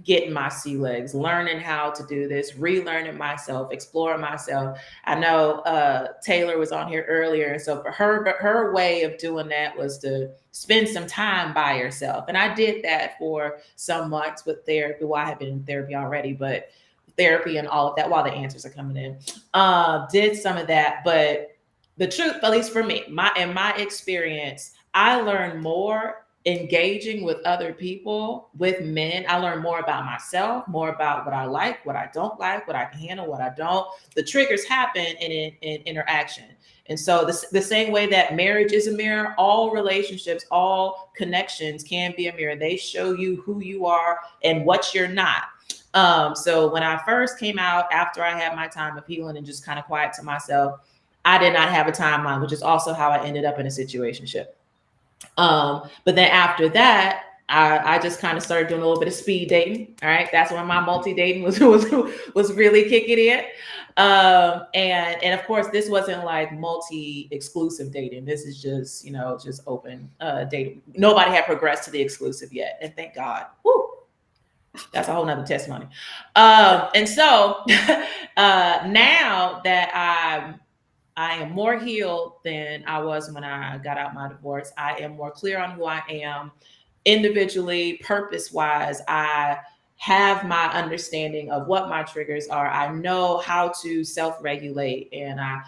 getting my sea legs, learning how to do this, relearning myself, exploring myself. I know Taylor was on here earlier, and so for her way of doing that was to spend some time by herself. And I did that for some months with therapy. Well, I had been in therapy already, but therapy and all of that while the answers are coming in. Did some of that, but the truth, at least for me, in my experience, I learned more engaging with other people, with men. I learned more about myself, more about what I like, what I don't like, what I can handle, what I don't. The triggers happen in interaction. And so the same way that marriage is a mirror, all relationships, all connections can be a mirror. They show you who you are and what you're not. So when I first came out, after I had my time of healing and just kind of quiet to myself, I did not have a timeline, which is also how I ended up in a situationship. But then after that, I just kind of started doing a little bit of speed dating. All right, that's when my multi dating was really kicking in. And of course, this wasn't like multi exclusive dating. This is just just open dating. Nobody had progressed to the exclusive yet, and thank God. Woo! That's a whole nother testimony. And so now that I am more healed than I was when I got out my divorce. I am more clear on who I am individually, purpose-wise. I have my understanding of what my triggers are. I know how to self-regulate, and I've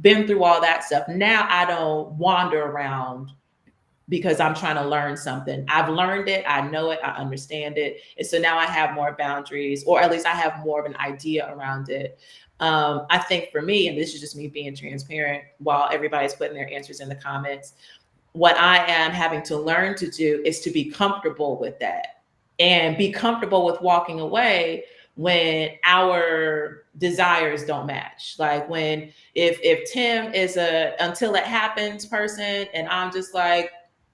been through all that stuff. Now I don't wander around because I'm trying to learn something. I've learned it, I know it, I understand it. And so now I have more boundaries, or at least I have more of an idea around it. I think for me, and this is just me being transparent while everybody's putting their answers in the comments, what I am having to learn to do is to be comfortable with that and be comfortable with walking away when our desires don't match. Like if Tim is a until it happens person and I'm just like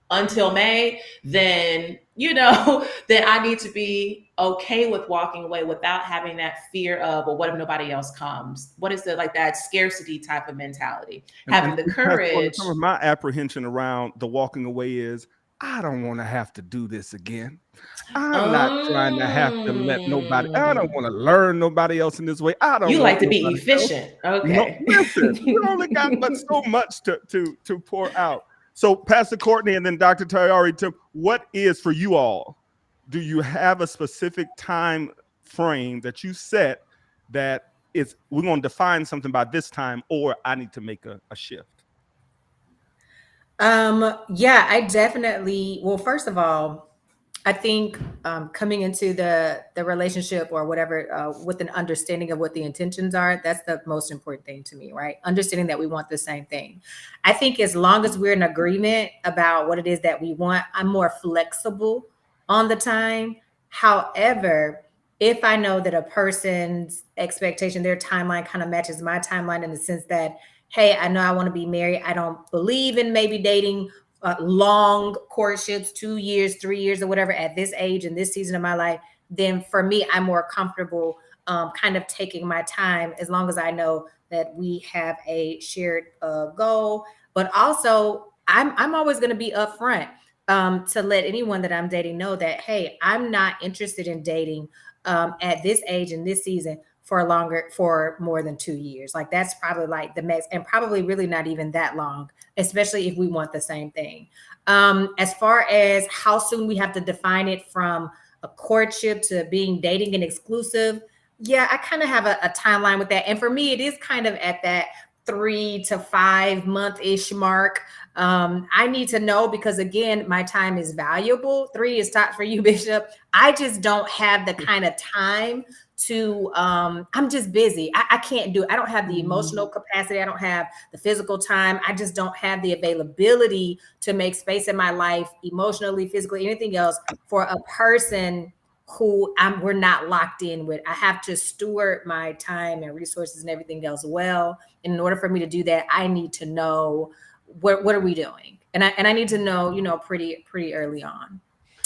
until May, then then I need to be okay with walking away without having that fear of, well, what if nobody else comes? What is that scarcity type of mentality? Having the courage. Some of my apprehension around the walking away is, I don't want to have to do this again. I'm not trying to have to let nobody. I don't want to learn nobody else in this way. I don't. You like to be efficient. Else. Okay. No, listen, you only got but so much to pour out. So, Pastor Courtney and then Dr. Tayari, Tim, what is for you all? Do you have a specific time frame that you set that we're going to define something by this time, or I need to make a shift? Yeah, I definitely. Well, first of all, I think coming into the relationship or whatever with an understanding of what the intentions are, that's the most important thing to me, right? Understanding that we want the same thing. I think as long as we're in agreement about what it is that we want, I'm more flexible on the time. However, if I know that a person's expectation, their timeline kind of matches my timeline in the sense that hey, I know I want to be married. I don't believe in maybe dating long courtships, 2 years, 3 years, or whatever at this age and this season of my life. Then for me, I'm more comfortable kind of taking my time as long as I know that we have a shared goal. But also, I'm always going to be upfront to let anyone that I'm dating know that, hey, I'm not interested in dating at this age and this season for more than 2 years. Like that's probably like the max, and probably really not even that long, especially if we want the same thing. As far as how soon we have to define it from a courtship to being dating and exclusive, yeah, I kind of have a timeline with that. And for me, it is kind of at that 3 to 5 month-ish mark. I need to know because again, my time is valuable. 3 is top for you, Bishop. I just don't have the kind of time to I'm just busy. I can't do it. I don't have the emotional capacity. I don't have the physical time. I just don't have the availability to make space in my life, emotionally, physically, anything else for a person who we're not locked in with. I have to steward my time and resources and everything else well. And in order for me to do that, I need to know what are we doing? And I need to know, pretty early on.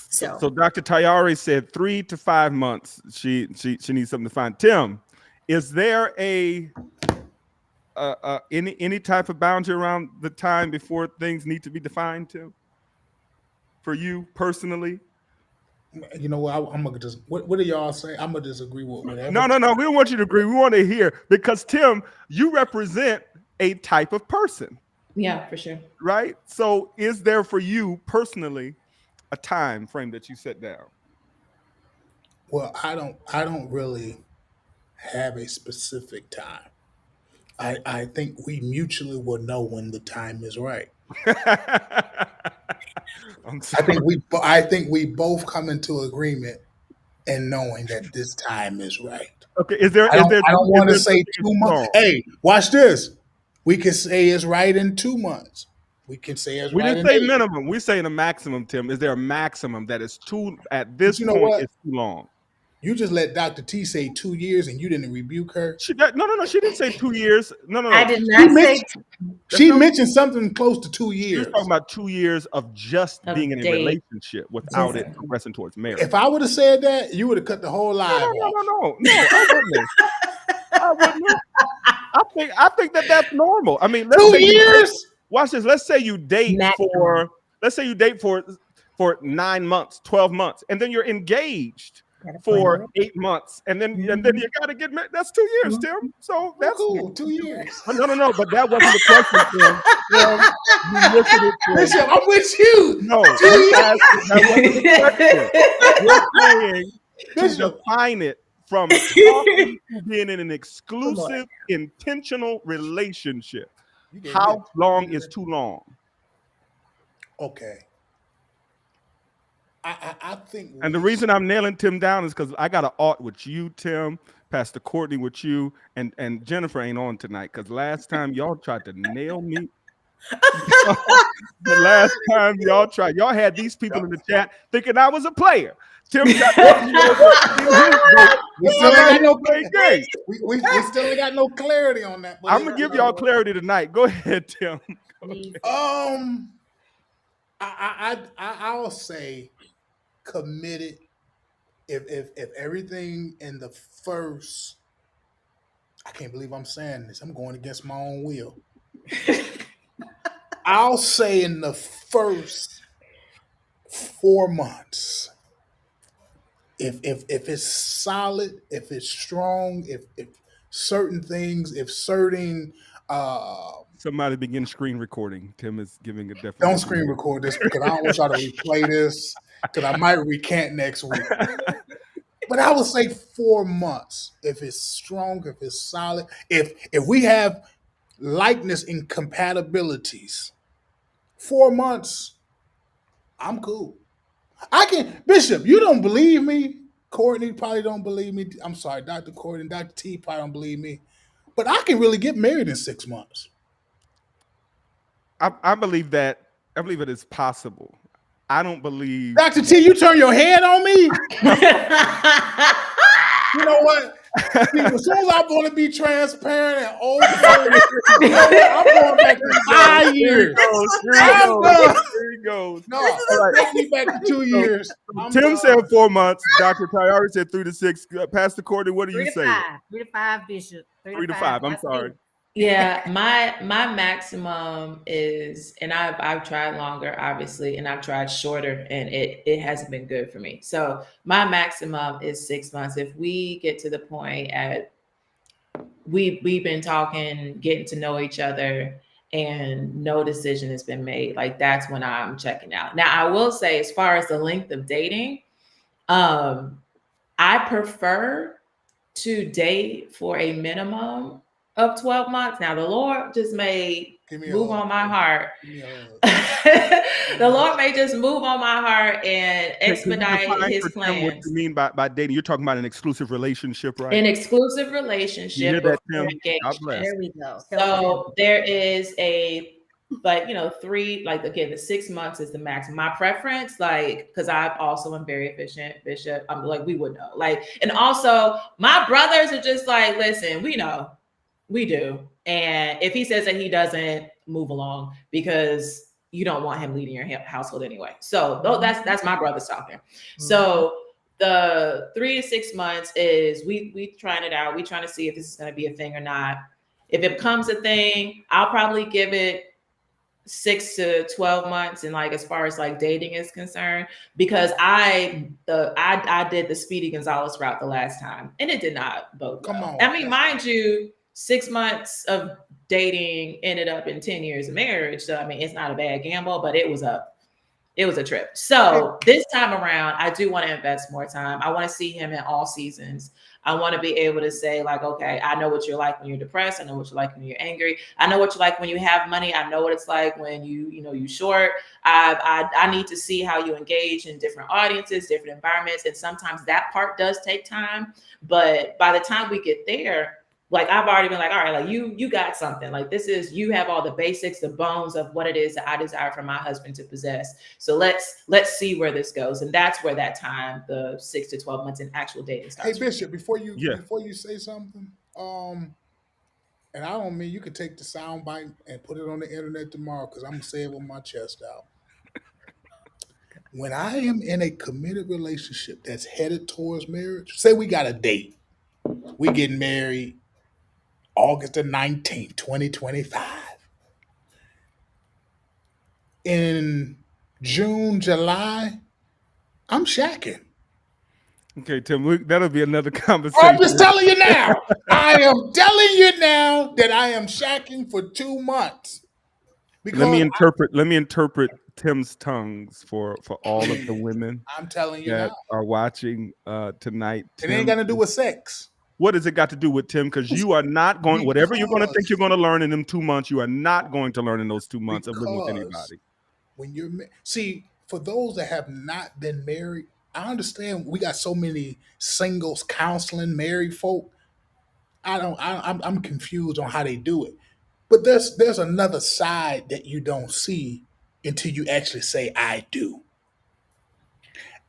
So Dr. Tayari said 3 to 5 months. She needs something to find. Tim, is there any type of boundary around the time before things need to be defined, Tim? For you personally? You know what? I'm gonna just. What do y'all say? I'm gonna disagree with whatever. No. We don't want you to agree. We want to hear because Tim, you represent a type of person. Yeah, for sure. Right. So, is there for you personally a time frame that you set down? Well, I don't really have a specific time. I think we mutually will know when the time is right. I think we both come into agreement in knowing that this time is right. Okay. I don't want to say 2 months. Hey, watch this. We can say it's right in 2 months. We can say it's we right. We didn't say minimum. We're saying a maximum, Tim. Is there a maximum that is at this point it's too long? You just let Dr. T say 2 years and you didn't rebuke her. No. She didn't say 2 years. No. I did not say. She mentioned something close to 2 years. She was talking about 2 years of just being in a relationship without it progressing towards marriage. If I would have said that, you would have cut the whole live off. No. I wouldn't. I think that's normal. I mean, 2 years. Watch this. Let's say you date for 9 months, 12 months, and then you're engaged for 8 months, and then you got to get married. That's 2 years, Tim. So that's cool. 2 years. No. But that wasn't the question, Tim. Bishop, I'm with you. No, 2 years. That wasn't the question. We're saying to define it from being in an exclusive, intentional relationship. How long is too long? Okay. I think, and the reason I'm nailing Tim down is because I got an art with you, Tim, Pastor Courtney with you, and Jennifer ain't on tonight because last time y'all tried to nail me. The last time y'all had these people in the chat thinking I was a player. Tim got we still ain't got no clarity on that. I'm gonna give y'all clarity tonight. Go ahead, Tim. I'll say committed if everything in the first. I can't believe I'm saying this. I'm going against my own will. I'll say in the first 4 months, if it's solid, if it's strong, if certain things, if certain somebody begin screen recording. Tim is giving a definition. Don't screen record this because I don't want y'all to replay this because I might recant next week. But I would say 4 months. If it's strong, if it's solid, if we have likeness and compatibilities, 4 months, I'm cool. Bishop, you don't believe me. Courtney probably don't believe me. I'm sorry, Dr. Courtney, Dr. T probably don't believe me. But I can really get married in 6 months. I believe that. I believe it is possible. I don't believe. Dr. T, you turn your head on me? You know what? See, as soon as I'm going to be transparent and open, you know what? I'm going back to 5 years. I'm done. There he goes. No, All right. take me back to 2 years. I'm Tim done. said 4 months. Dr. Tayari said 3 to 6. Pastor Courtney, what do you say? 3 to 5, Bishop. 3 to 5. I'm sorry. Yeah, my maximum is, and I've tried longer, obviously, and I've tried shorter, and it hasn't been good for me. So my maximum is 6 months. If we get to the point at we've been talking, getting to know each other, and no decision has been made, like that's when I'm checking out. Now, I will say, as far as the length of dating, I prefer to date for a minimum of 12 months. Now, the Lord just may move on my heart. The Lord may just move on my heart and expedite his plans. What you mean by dating? You're talking about an exclusive relationship, right? An exclusive relationship before engagement. God bless. There we go. So there is like, 3, like, again, the 6 months is the max. My preference, like, because I also am very efficient, Bishop. I'm like, we would know. Like, and also my brothers are just like, listen, we know. We do. And if he says that he doesn't, move along, because you don't want him leading your household anyway. So that's my brothers talking. Mm-hmm. So the 3 to 6 months is we trying it out. We trying to see if this is going to be a thing or not. If it becomes a thing, I'll probably give it 6 to 12 months. And like, as far as like dating is concerned, because I did the Speedy Gonzalez route the last time, and it did not bode well. Come on. I mean, mind you, 6 months of dating ended up in 10 years of marriage. So, I mean, it's not a bad gamble, but it was a trip. So this time around, I do want to invest more time. I want to see him in all seasons. I want to be able to say, like, okay, I know what you're like when you're depressed. I know what you're like when you're angry. I know what you're like when you have money. I know what it's like when you short. I need to see how you engage in different audiences, different environments. And sometimes that part does take time. But by the time we get there, like, I've already been like, all right, like you got something. Like, you have all the basics, the bones of what it is that I desire for my husband to possess. So let's see where this goes. And that's where that time, the 6 to 12 months in actual dating starts. Hey, Bishop, before you say something, and I don't mean you could take the sound bite and put it on the internet tomorrow, because I'm gonna say it with my chest out. When I am in a committed relationship that's headed towards marriage, say we got a date, we getting married August the 19th, 2025. In June, July, I'm shacking. Okay, Tim, that'll be another conversation. I'm just telling you now. I am telling you now that I am shacking for 2 months. Let me interpret Tim's tongues for all of the women. I'm telling you that now. Are watching tonight. It ain't got to do with sex. What has it got to do with, Tim? Because you are not going, whatever you're going to think you're going to learn in them 2 months, you are not going to learn in those 2 months of living with anybody. When see, for those that have not been married, I understand we got so many singles counseling married folk. I'm confused on how they do it. But there's another side that you don't see until you actually say, I do.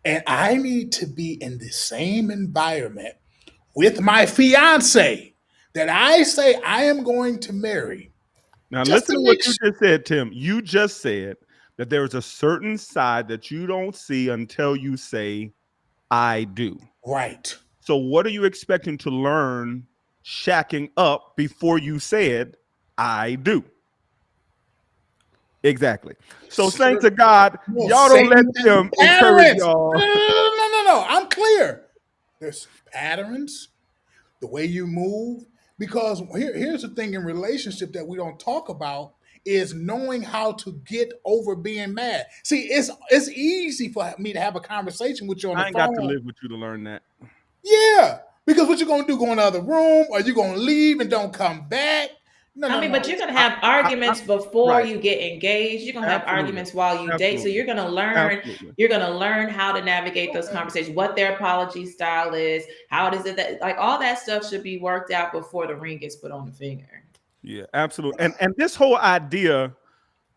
And I need to be in the same environment with my fiance that I say I am going to marry. Now, listen to what you just said, Tim. You just said that there is a certain side that you don't see until you say, I do. Right. So what are you expecting to learn shacking up before you said, I do? Exactly. So thanks to God, y'all don't let them encourage y'all. No. I'm clear. There's patterns, the way you move. Because here's the thing in relationship that we don't talk about is knowing how to get over being mad. See, it's easy for me to have a conversation with you on the phone. I ain't got to live with you to learn that. Yeah. Because what you going to do, go in the other room, or you going to leave and don't come back? No. But you're going to have arguments before you get engaged. You're going to have arguments while you date. So you're going to learn how to navigate those conversations, what their apology style is, how it is that, like, all that stuff should be worked out before the ring gets put on the finger. Yeah, absolutely. And this whole idea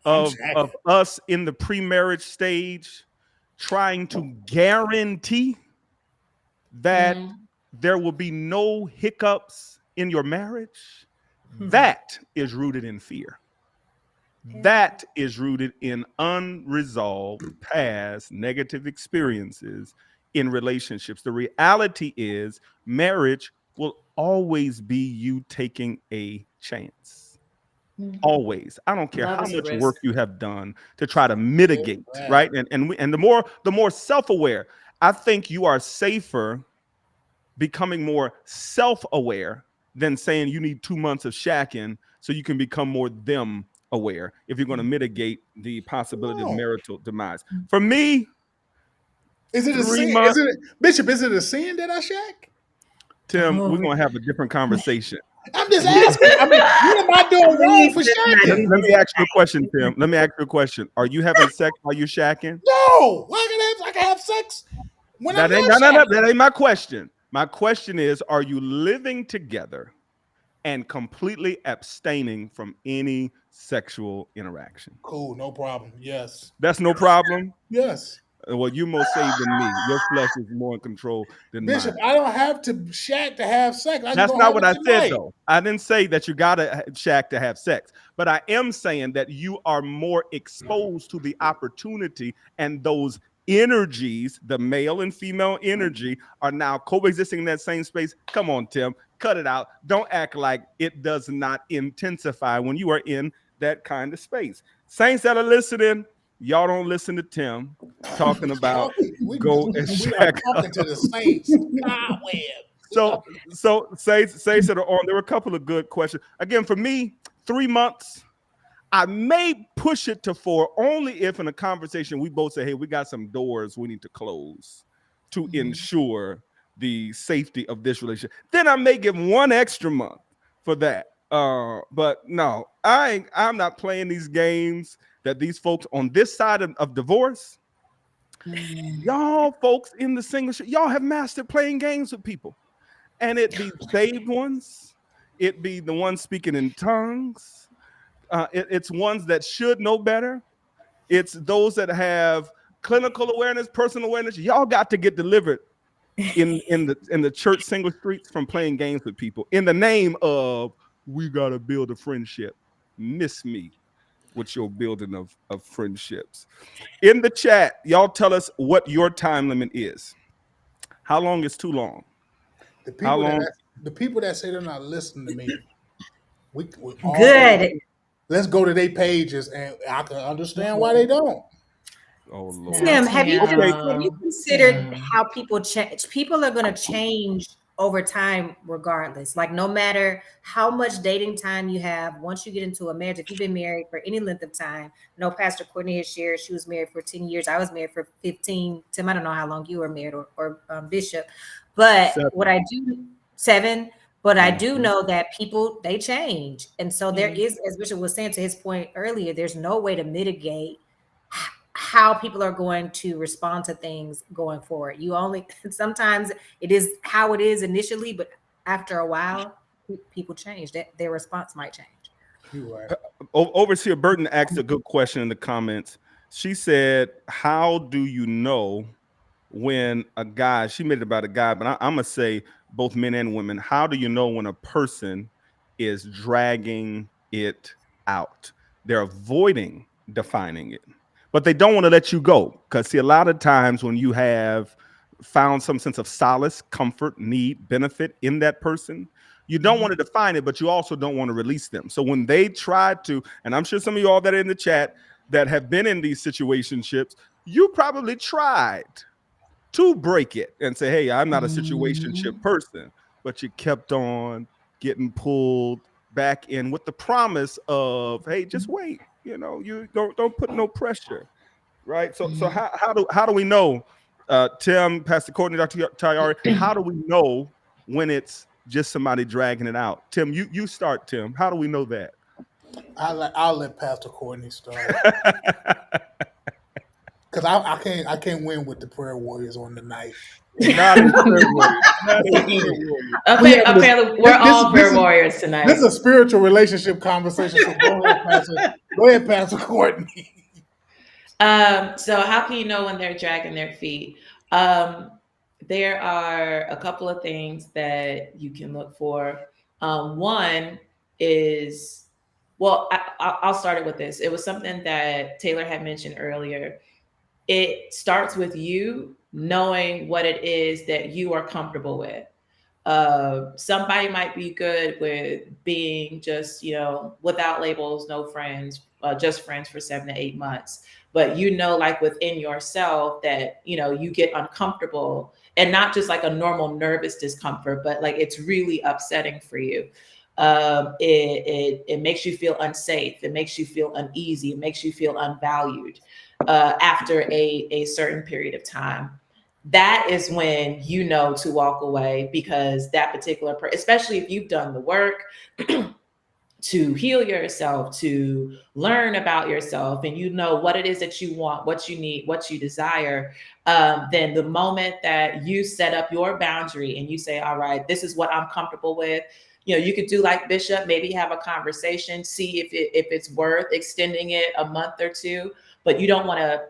of us in the pre-marriage stage trying to guarantee that there will be no hiccups in your marriage, that is rooted in fear. That is rooted in unresolved past negative experiences in relationships. The reality is, marriage will always be you taking a chance. Always. I don't care Love how is a much risk. work you have done to try to mitigate, right? And the more self-aware, I think you are safer becoming more self-aware than saying you need 2 months of shacking so you can become more them aware if you're going to mitigate the possibility of marital demise. For me, is it a 3 sin? months. Bishop, is it a sin that I shack? Tim, we're going to have a different conversation. I'm just asking. I mean, what am I doing wrong for shacking? Let me ask you a question, Tim. Let me ask you a question. Are you having sex while you're shacking? No. I can have sex when That I'm ain't not shacking. that ain't my question. My question is, are you living together and completely abstaining from any sexual interaction? Cool, no problem. Yes. That's no problem? Yes. Well, you're more saved than me. Your flesh is more in control than Bishop, mine. I don't have to shack to have sex. I can That's go not have what it I tonight. said, though. I didn't say that you got to shack to have sex. But I am saying that you are more exposed to the opportunity, and those energies, the male and female energy, are now coexisting in that same space. Come on, Tim. Cut it out. Don't act like it does not intensify when you are in that kind of space. Saints that are listening, y'all don't listen to Tim talking about go and we are shack talking to the saints. God, so say that are on. There were a couple of good questions. Again, for me, 3 months. I may push it to 4 only if in a conversation we both say, hey, we got some doors we need to close to ensure the safety of this relationship. Then I may give 1 extra month for that. But no, I'm not playing these games that these folks on this side of divorce. Y'all folks in the single, y'all have mastered playing games with people. And it be saved ones, it be the ones speaking in tongues, it's ones that should know better. It's those that have clinical awareness, personal awareness. Y'all got to get delivered in the church single streets from playing games with people in the name of we gotta build a friendship. Miss me with your building of friendships. In the chat, y'all tell us what your time limit is. How long is too long? The How people that say they're not listening to me, we all Good. let's go to their pages, and I can understand why they don't. Oh Lord. Tim, have you Okay. considered how people change? People are going to change over time regardless. Like no matter how much dating time you have, once you get into a marriage, if you've been married for any length of time, no, Pastor Courtney has shared she was married for 10 years. I was married for 15. Tim, I don't know how long you were married or Bishop, but 7. what I do, 7, but I do know that people, they change. And so there is, as Bishop was saying to his point earlier, there's no way to mitigate how people are going to respond to things going forward. You only, sometimes it is how it is initially, but after a while, people change. Their response might change. You're right. Overseer Burton asked a good question in the comments. She said, how do you know when a guy, she made it about a guy, but I'm going to say both men and women, how do you know when a person is dragging it out? They're avoiding defining it, but they don't want to let you go. Because see, a lot of times when you have found some sense of solace, comfort, need, benefit in that person, you don't want to define it, but you also don't want to release them. So when they try to, and I'm sure some of you all that are in the chat that have been in these situationships, you probably tried to break it and say, hey, I'm not a situationship person, but you kept on getting pulled back in with the promise of, hey, just wait, you don't put no pressure, right? So how do we know, Tim, Pastor Courtney, Dr. Tayari, how do we know when it's just somebody dragging it out? Tim, you start, Tim. How do we know that? I'll let Pastor Courtney start. Because I can't win with the prayer warriors on the night. Not a prayer warrior. Not a prayer warrior. Okay, we're all prayer warriors tonight. This is a spiritual relationship conversation. So go ahead, Pastor Courtney. So how can you know when they're dragging their feet? There are a couple of things that you can look for. One is, well, I'll start it with this. It was something that Taylor had mentioned earlier. It starts with you knowing what it is that you are comfortable with. Somebody might be good with being just, without labels, no friends, just friends for 7 to 8 months. But like within yourself that, you get uncomfortable, and not just like a normal nervous discomfort, but like it's really upsetting for you. It makes you feel unsafe. It makes you feel uneasy. It makes you feel unvalued after a certain period of time. That is when you know to walk away, because that particular especially if you've done the work to heal yourself, to learn about yourself, and you know what it is that you want, what you need, what you desire, then the moment that you set up your boundary and you say, all right, this is what I'm comfortable with, you could do like Bishop, maybe have a conversation, see if it's worth extending it a month or two, but you don't want to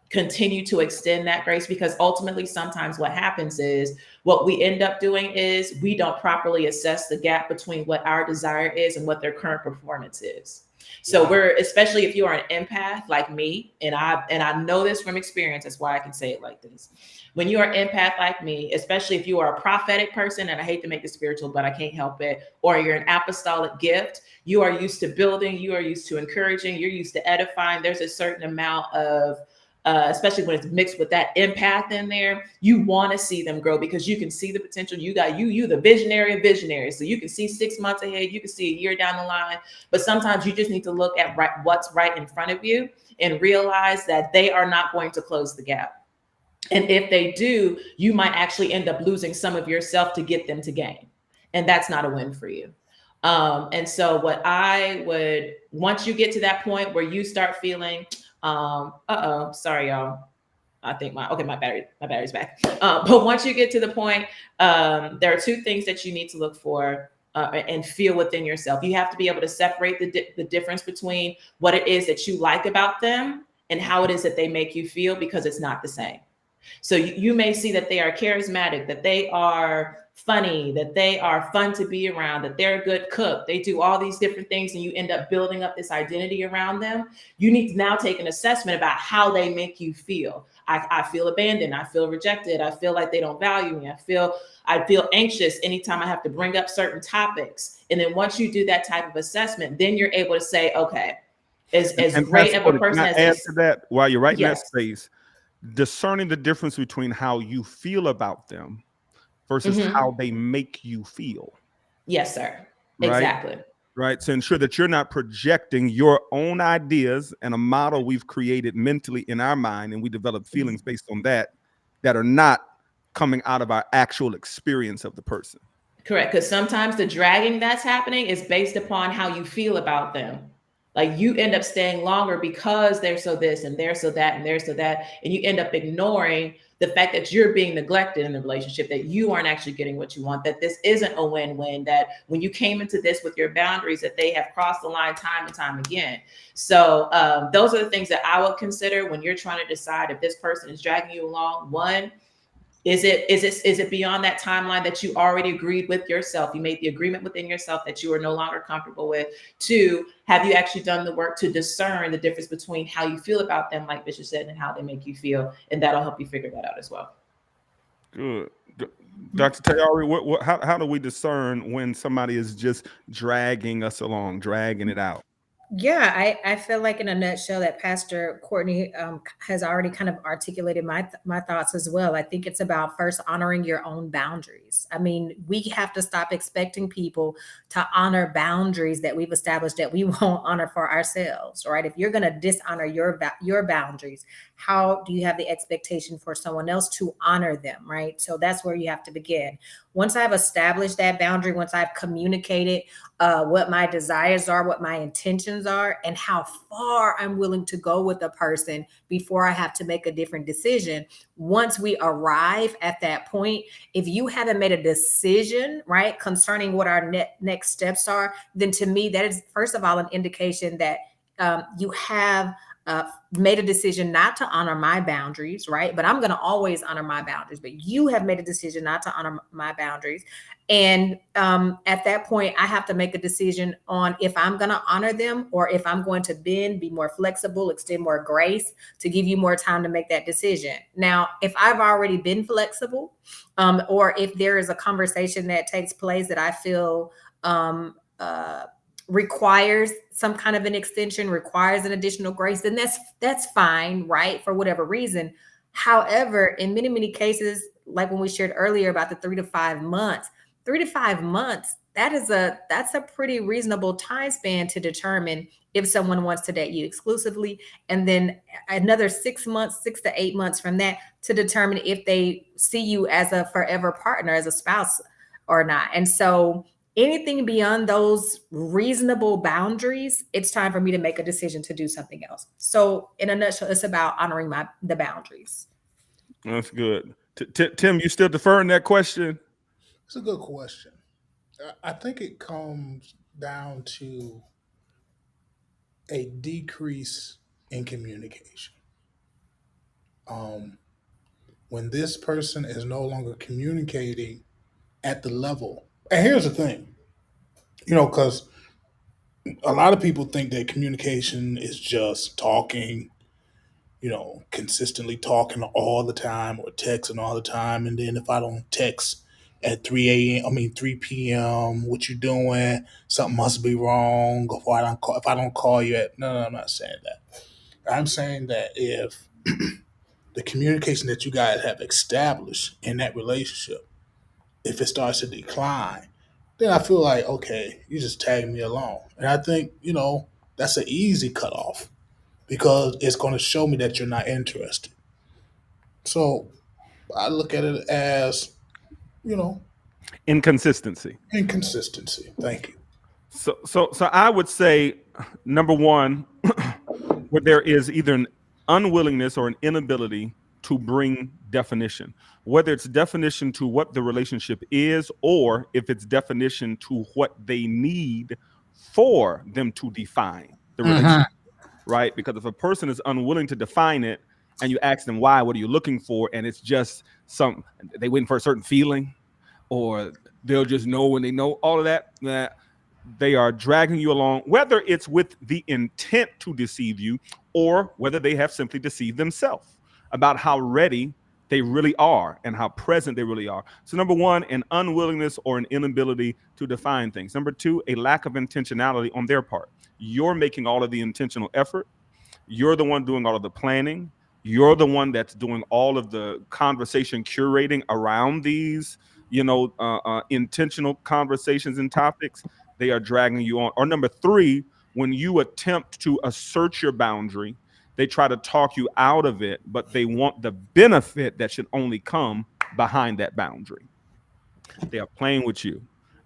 continue to extend that grace, because ultimately sometimes what happens is what we end up doing is we don't properly assess the gap between what our desire is and what their current performance is. So we're, especially if you are an empath like me, and I know this from experience, that's why I can say it like this. When you are an empath like me, especially if you are a prophetic person, and I hate to make it spiritual, but I can't help it, or you're an apostolic gift, you are used to building, you are used to encouraging, you're used to edifying. There's a certain amount of especially when it's mixed with that empath in there, you want to see them grow, because you can see the potential. You the visionary of visionaries. So you can see 6 months ahead, you can see a year down the line, but sometimes you just need to look at what's right in front of you and realize that they are not going to close the gap. And if they do, you might actually end up losing some of yourself to get them to gain. And that's not a win for you. And so what I would, once you get to that point where you start feeling, sorry, y'all. I think my battery's back. But once you get to the point, there are two things that you need to look for and feel within yourself. You have to be able to separate the difference between what it is that you like about them and how it is that they make you feel, because it's not the same. So you may see that they are charismatic, that they are funny, that they are fun to be around, that they're a good cook. They do all these different things, and you end up building up this identity around them. You need to now take an assessment about how they make you feel. I feel abandoned. I feel rejected. I feel like they don't value me. I feel anxious anytime I have to bring up certain topics. And then once you do that type of assessment, then you're able to say, okay, as great of a person as add to that while you're writing yes. that space, discerning the difference between how you feel about them versus how they make you feel. Yes, sir. Right? Exactly. Right. To ensure that you're not projecting your own ideas and a model we've created mentally in our mind, and we develop feelings based on that are not coming out of our actual experience of the person. Correct. Because sometimes the dragging that's happening is based upon how you feel about them. Like you end up staying longer because they're so this and they're so that and they're so that. And you end up ignoring the fact that you're being neglected in the relationship, that you aren't actually getting what you want, that this isn't a win-win, that when you came into this with your boundaries, that they have crossed the line time and time again. So those are the things that I would consider when you're trying to decide if this person is dragging you along. One, is it beyond that timeline that you already agreed with yourself? You made the agreement within yourself that you are no longer comfortable with. Two, have you actually done the work to discern the difference between how you feel about them, like Bishop said, and how they make you feel? And that'll help you figure that out as well. Good. Dr. Tayari, how do we discern when somebody is just dragging us along, dragging it out? Yeah, I feel like in a nutshell that Pastor Courtney has already kind of articulated my thoughts as well. I think it's about first honoring your own boundaries. I mean, we have to stop expecting people to honor boundaries that we've established that we won't honor for ourselves, right? If you're going to dishonor your boundaries, how do you have the expectation for someone else to honor them, right? So that's where you have to begin. Once I've established that boundary, once I've communicated what my desires are, what my intentions are, and how far I'm willing to go with a person before I have to make a different decision. Once we arrive at that point, if you haven't made a decision, right, concerning what our next steps are, then to me, that is, first of all, an indication that you have made a decision not to honor my boundaries, right? But I'm going to always honor my boundaries. But you have made a decision not to honor my boundaries. And at that point, I have to make a decision on if I'm going to honor them or if I'm going to bend, be more flexible, extend more grace to give you more time to make that decision. Now, if I've already been flexible, or if there is a conversation that takes place that I feel requires some kind of an extension, requires an additional grace, then that's fine, right? For whatever reason. However, in many cases, like when we shared earlier about the 3 to 5 months, that's a pretty reasonable time span to determine if someone wants to date you exclusively, and then another 6 months, 6 to 8 months from that to determine if they see you as a forever partner, as a spouse or not. And so anything beyond those reasonable boundaries, it's time for me to make a decision to do something else. So in a nutshell, it's about honoring the boundaries. That's good. Tim, you still deferring that question? It's a good question. I think it comes down to a decrease in communication. When this person is no longer communicating at the level, and here's the thing, because a lot of people think that communication is just talking, consistently talking all the time or texting all the time. And then if I don't text at 3 p.m., what you doing? Something must be wrong. If I don't call you no, I'm not saying that. I'm saying that if the communication that you guys have established in that relationship, if it starts to decline, then I feel like, okay, you just tag me along. And I think, that's an easy cutoff because it's going to show me that you're not interested. So I look at it as, Inconsistency. inconsistency. Thank you. So I would say, number one, where there is either an unwillingness or an inability to bring definition, whether it's definition to what the relationship is, or if it's definition to what they need for them to define the relationship, right? Because if a person is unwilling to define it and you ask them why, what are you looking for? And it's just they waiting for a certain feeling, or they'll just know when they know all of that, they are dragging you along, whether it's with the intent to deceive you or whether they have simply deceived themselves about how ready they really are and how present they really are. So number one, an unwillingness or an inability to define things. Number two, a lack of intentionality on their part. You're making all of the intentional effort. You're the one doing all of the planning. You're the one that's doing all of the conversation curating around these, intentional conversations and topics. They are dragging you on. Or number three, when you attempt to assert your boundary, they try to talk you out of it, but they want the benefit that should only come behind that boundary. They are playing with you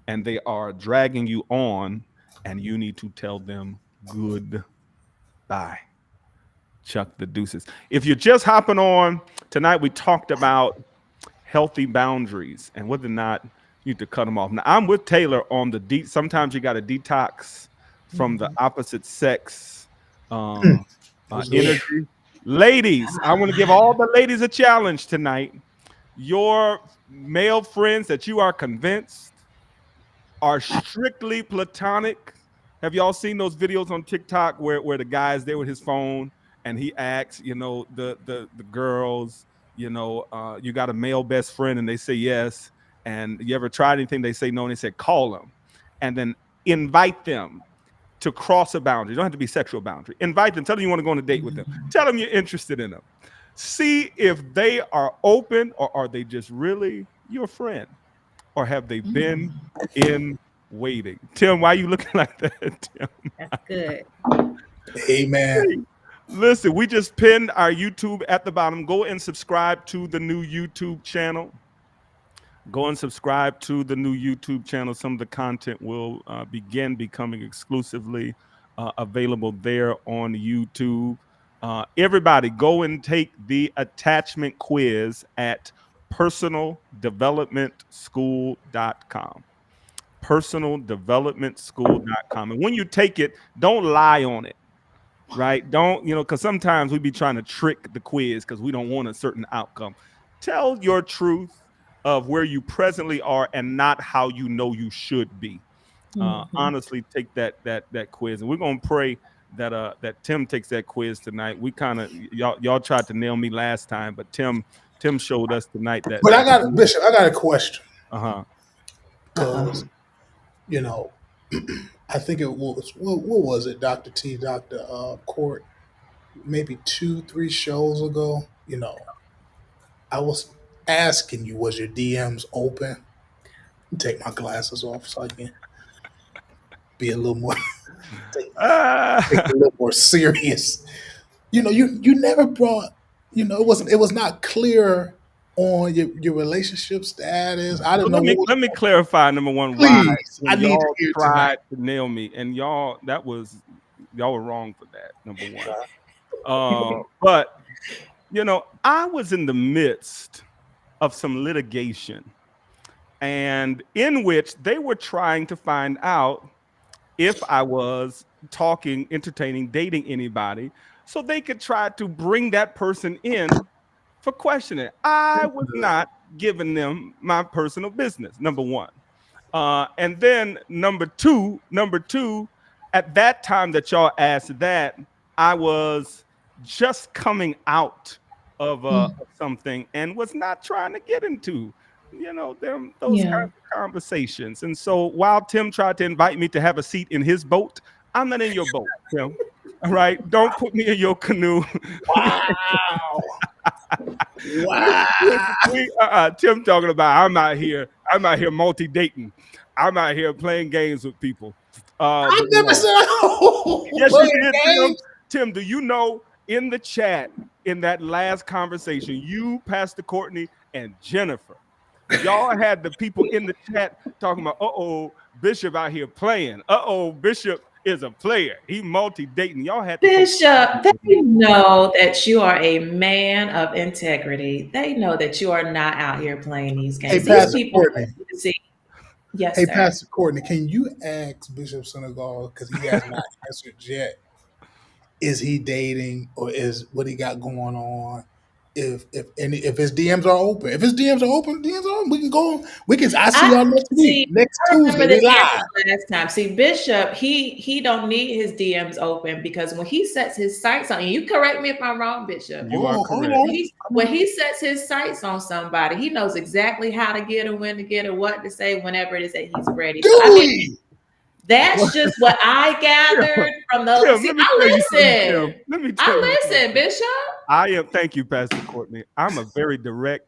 and they are dragging you on, and you need to tell them goodbye. Chuck the deuces. If you're just hopping on, tonight we talked about healthy boundaries and whether or not you need to cut them off. Now, I'm with Taylor on sometimes you got to detox from the opposite sex energy. Ladies, I want to give all the ladies a challenge tonight. Your male friends that you are convinced are strictly platonic. Have y'all seen those videos on TikTok where the guy's there with his phone and he asks, the girls, you got a male best friend, and they say yes. And you ever tried anything? They say no, and they said call them, and then invite them to cross a boundary. You don't have to be sexual boundary. Invite them. Tell them you want to go on a date with them. Tell them you're interested in them. See if they are open, or are they just really your friend, or have they been in waiting? Tim, why are you looking like that, Tim? That's good. Amen. Listen, we just pinned our YouTube at the bottom. Go and subscribe to the new YouTube channel. Go and subscribe to the new YouTube channel. Some of the content will begin becoming exclusively available there on YouTube. Everybody, go and take the attachment quiz at personaldevelopmentschool.com. Personaldevelopmentschool.com. And when you take it, don't lie on it. right? Don't, because sometimes we be trying to trick the quiz because we don't want a certain outcome. Tell your truth of where you presently are and not how you know you should be. Honestly, take that quiz, and we're gonna pray that Tim takes that quiz tonight. We kind of y'all tried to nail me last time, but Tim showed us tonight that. But I got Bishop. I got a question. Because I think it was what was it, Dr. T, Dr. Court, maybe 2-3 shows ago. I was asking you, was your DMs open? Take my glasses off so I can be a little more take a little more serious. You never brought. It was not clear on your relationship status. I didn't know. Let me clarify. Number one, please, why I need to hear tried to nail me, and y'all were wrong for that. Number one, but I was in the midst of some litigation, and in which they were trying to find out if I was talking, entertaining, dating anybody, so they could try to bring that person in for questioning. I was not giving them my personal business, number one. And then number two, at that time that y'all asked that, I was just coming out of something and was not trying to get into those kinds of conversations. And so while Tim tried to invite me to have a seat in his boat, I'm not in your boat, Tim. All right, don't put me in your canoe. Wow. Wow. Tim talking about I'm out here multi-dating. I'm out here playing games with people. I never said yes, you did, Tim. Do you know in the chat in that last conversation, you, Pastor Courtney, and Jennifer, y'all had the people in the chat talking about, Bishop out here playing. Bishop is a player. He multi-dating. Y'all had Bishop, they know that you are a man of integrity. They know that you are not out here playing these games. Hey, These Pastor people Courtney. Yes, hey, sir. Pastor Courtney, can you ask Bishop Sinegal, because he has not answered yet, is he dating or is what he got going on? If his DMs are open, DMs are open, we can go. I see y'all next week, next Tuesday. We live. Last time, see Bishop, he don't need his DMs open because when he sets his sights on you, correct me if I'm wrong, Bishop. You are correct. When he sets his sights on somebody, he knows exactly how to get it, when to get it, what to say, whenever it is that he's ready. That's just what I gathered from those. I listen, Bishop. I am. Thank you, Pastor Courtney. I'm a very direct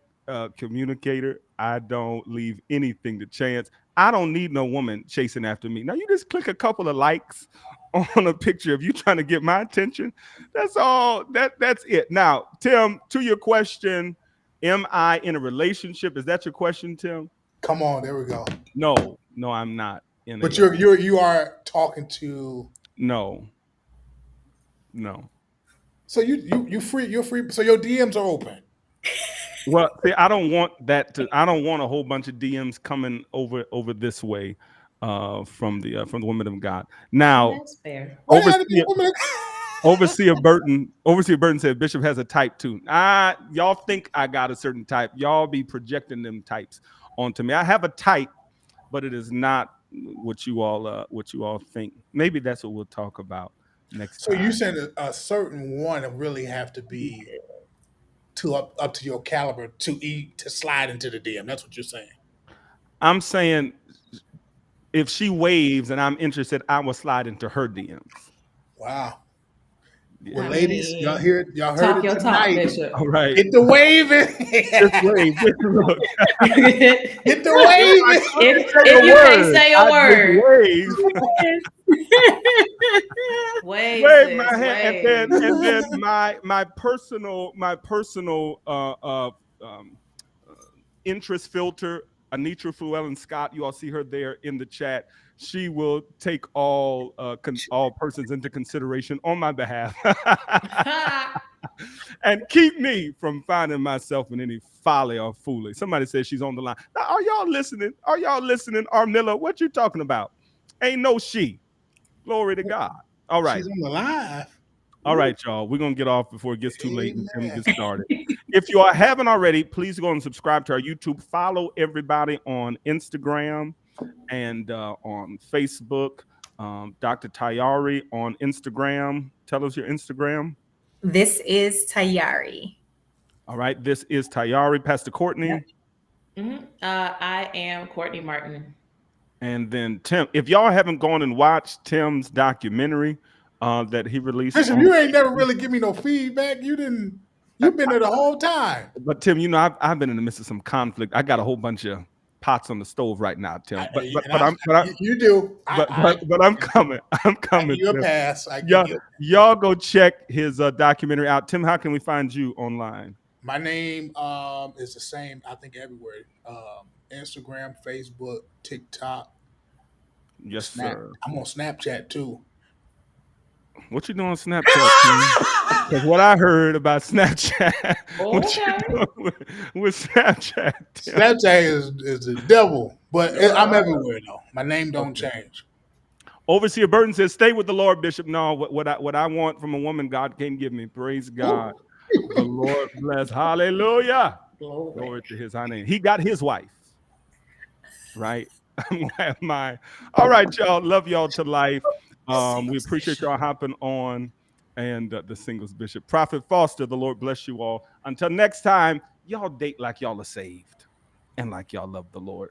communicator. I don't leave anything to chance. I don't need no woman chasing after me. Now, you just click a couple of likes on a picture of you trying to get my attention. That's all. That's it. Now, Tim, to your question, am I in a relationship? Is that your question, Tim? Come on, there we go. No, I'm not. But you are talking to no. So you're free. So your DMs are open. Well, see, I don't want a whole bunch of DMs coming over this way from the women of God. Now, that's fair. Overseer Burton said Bishop has a type 2. Y'all think I got a certain type. Y'all be projecting them types onto me. I have a type, but it is not what you all think. Maybe that's what we'll talk about next time. So you said a certain one really have to be up to your caliber to slide into the DM. That's what you're saying. I'm saying if she waves and I'm interested, I will slide into her DMs. Wow. Yeah. Well, ladies, y'all heard talk it tonight. Bishop. All right. Get the waving. Just wave. Get the waving. If you can't say a word. Wave my hand, and then my personal interest filter, Anitra Llewellyn Scott. You all see her there in the chat. She will take all persons into consideration on my behalf and keep me from finding myself in any folly or foolery. Somebody says she's on the line. Now, are y'all listening? Armilla, what you talking about? Ain't no she. Glory to God. All right. She's on the live. All right, y'all. We're going to get off before it gets too late and Tim Amen. gets started. If you haven't already, please go and subscribe to our YouTube. Follow everybody on Instagram and on Facebook. Dr. Tayari on Instagram. Tell us your Instagram. This is Tayari. All right. This is Tayari. Pastor Courtney. Yep. I am Courtney Martin. And then Tim. If y'all haven't gone and watched Tim's documentary that he released. Bishop, you ain't never really give me no feedback. You've been there the whole time. But Tim, you know, I've been in the midst of some conflict. I got a whole bunch of pots on the stove right now, Tim. But you do. But I'm coming. I'm coming. You a pass. Y'all go check his documentary out. Tim, how can we find you online? My name is the same, I think, everywhere. Instagram, Facebook, TikTok. Yes, sir. I'm on Snapchat too. What you doing on Snapchat? Because what I heard about Snapchat, what you doing with Snapchat? Tim? Snapchat is the devil, but I'm everywhere though. My name don't change. Overseer Burton says, "Stay with the Lord, Bishop." No, what I want from a woman, God can't give me. Praise God. The Lord bless. Hallelujah. Glory to his high name. He got his wife. Right? I'm gonna have mine. All right, y'all. Love y'all to life. We appreciate y'all hopping on. And the singles bishop. Prophet Foster, the Lord bless you all. Until next time, y'all date like y'all are saved and like y'all love the Lord.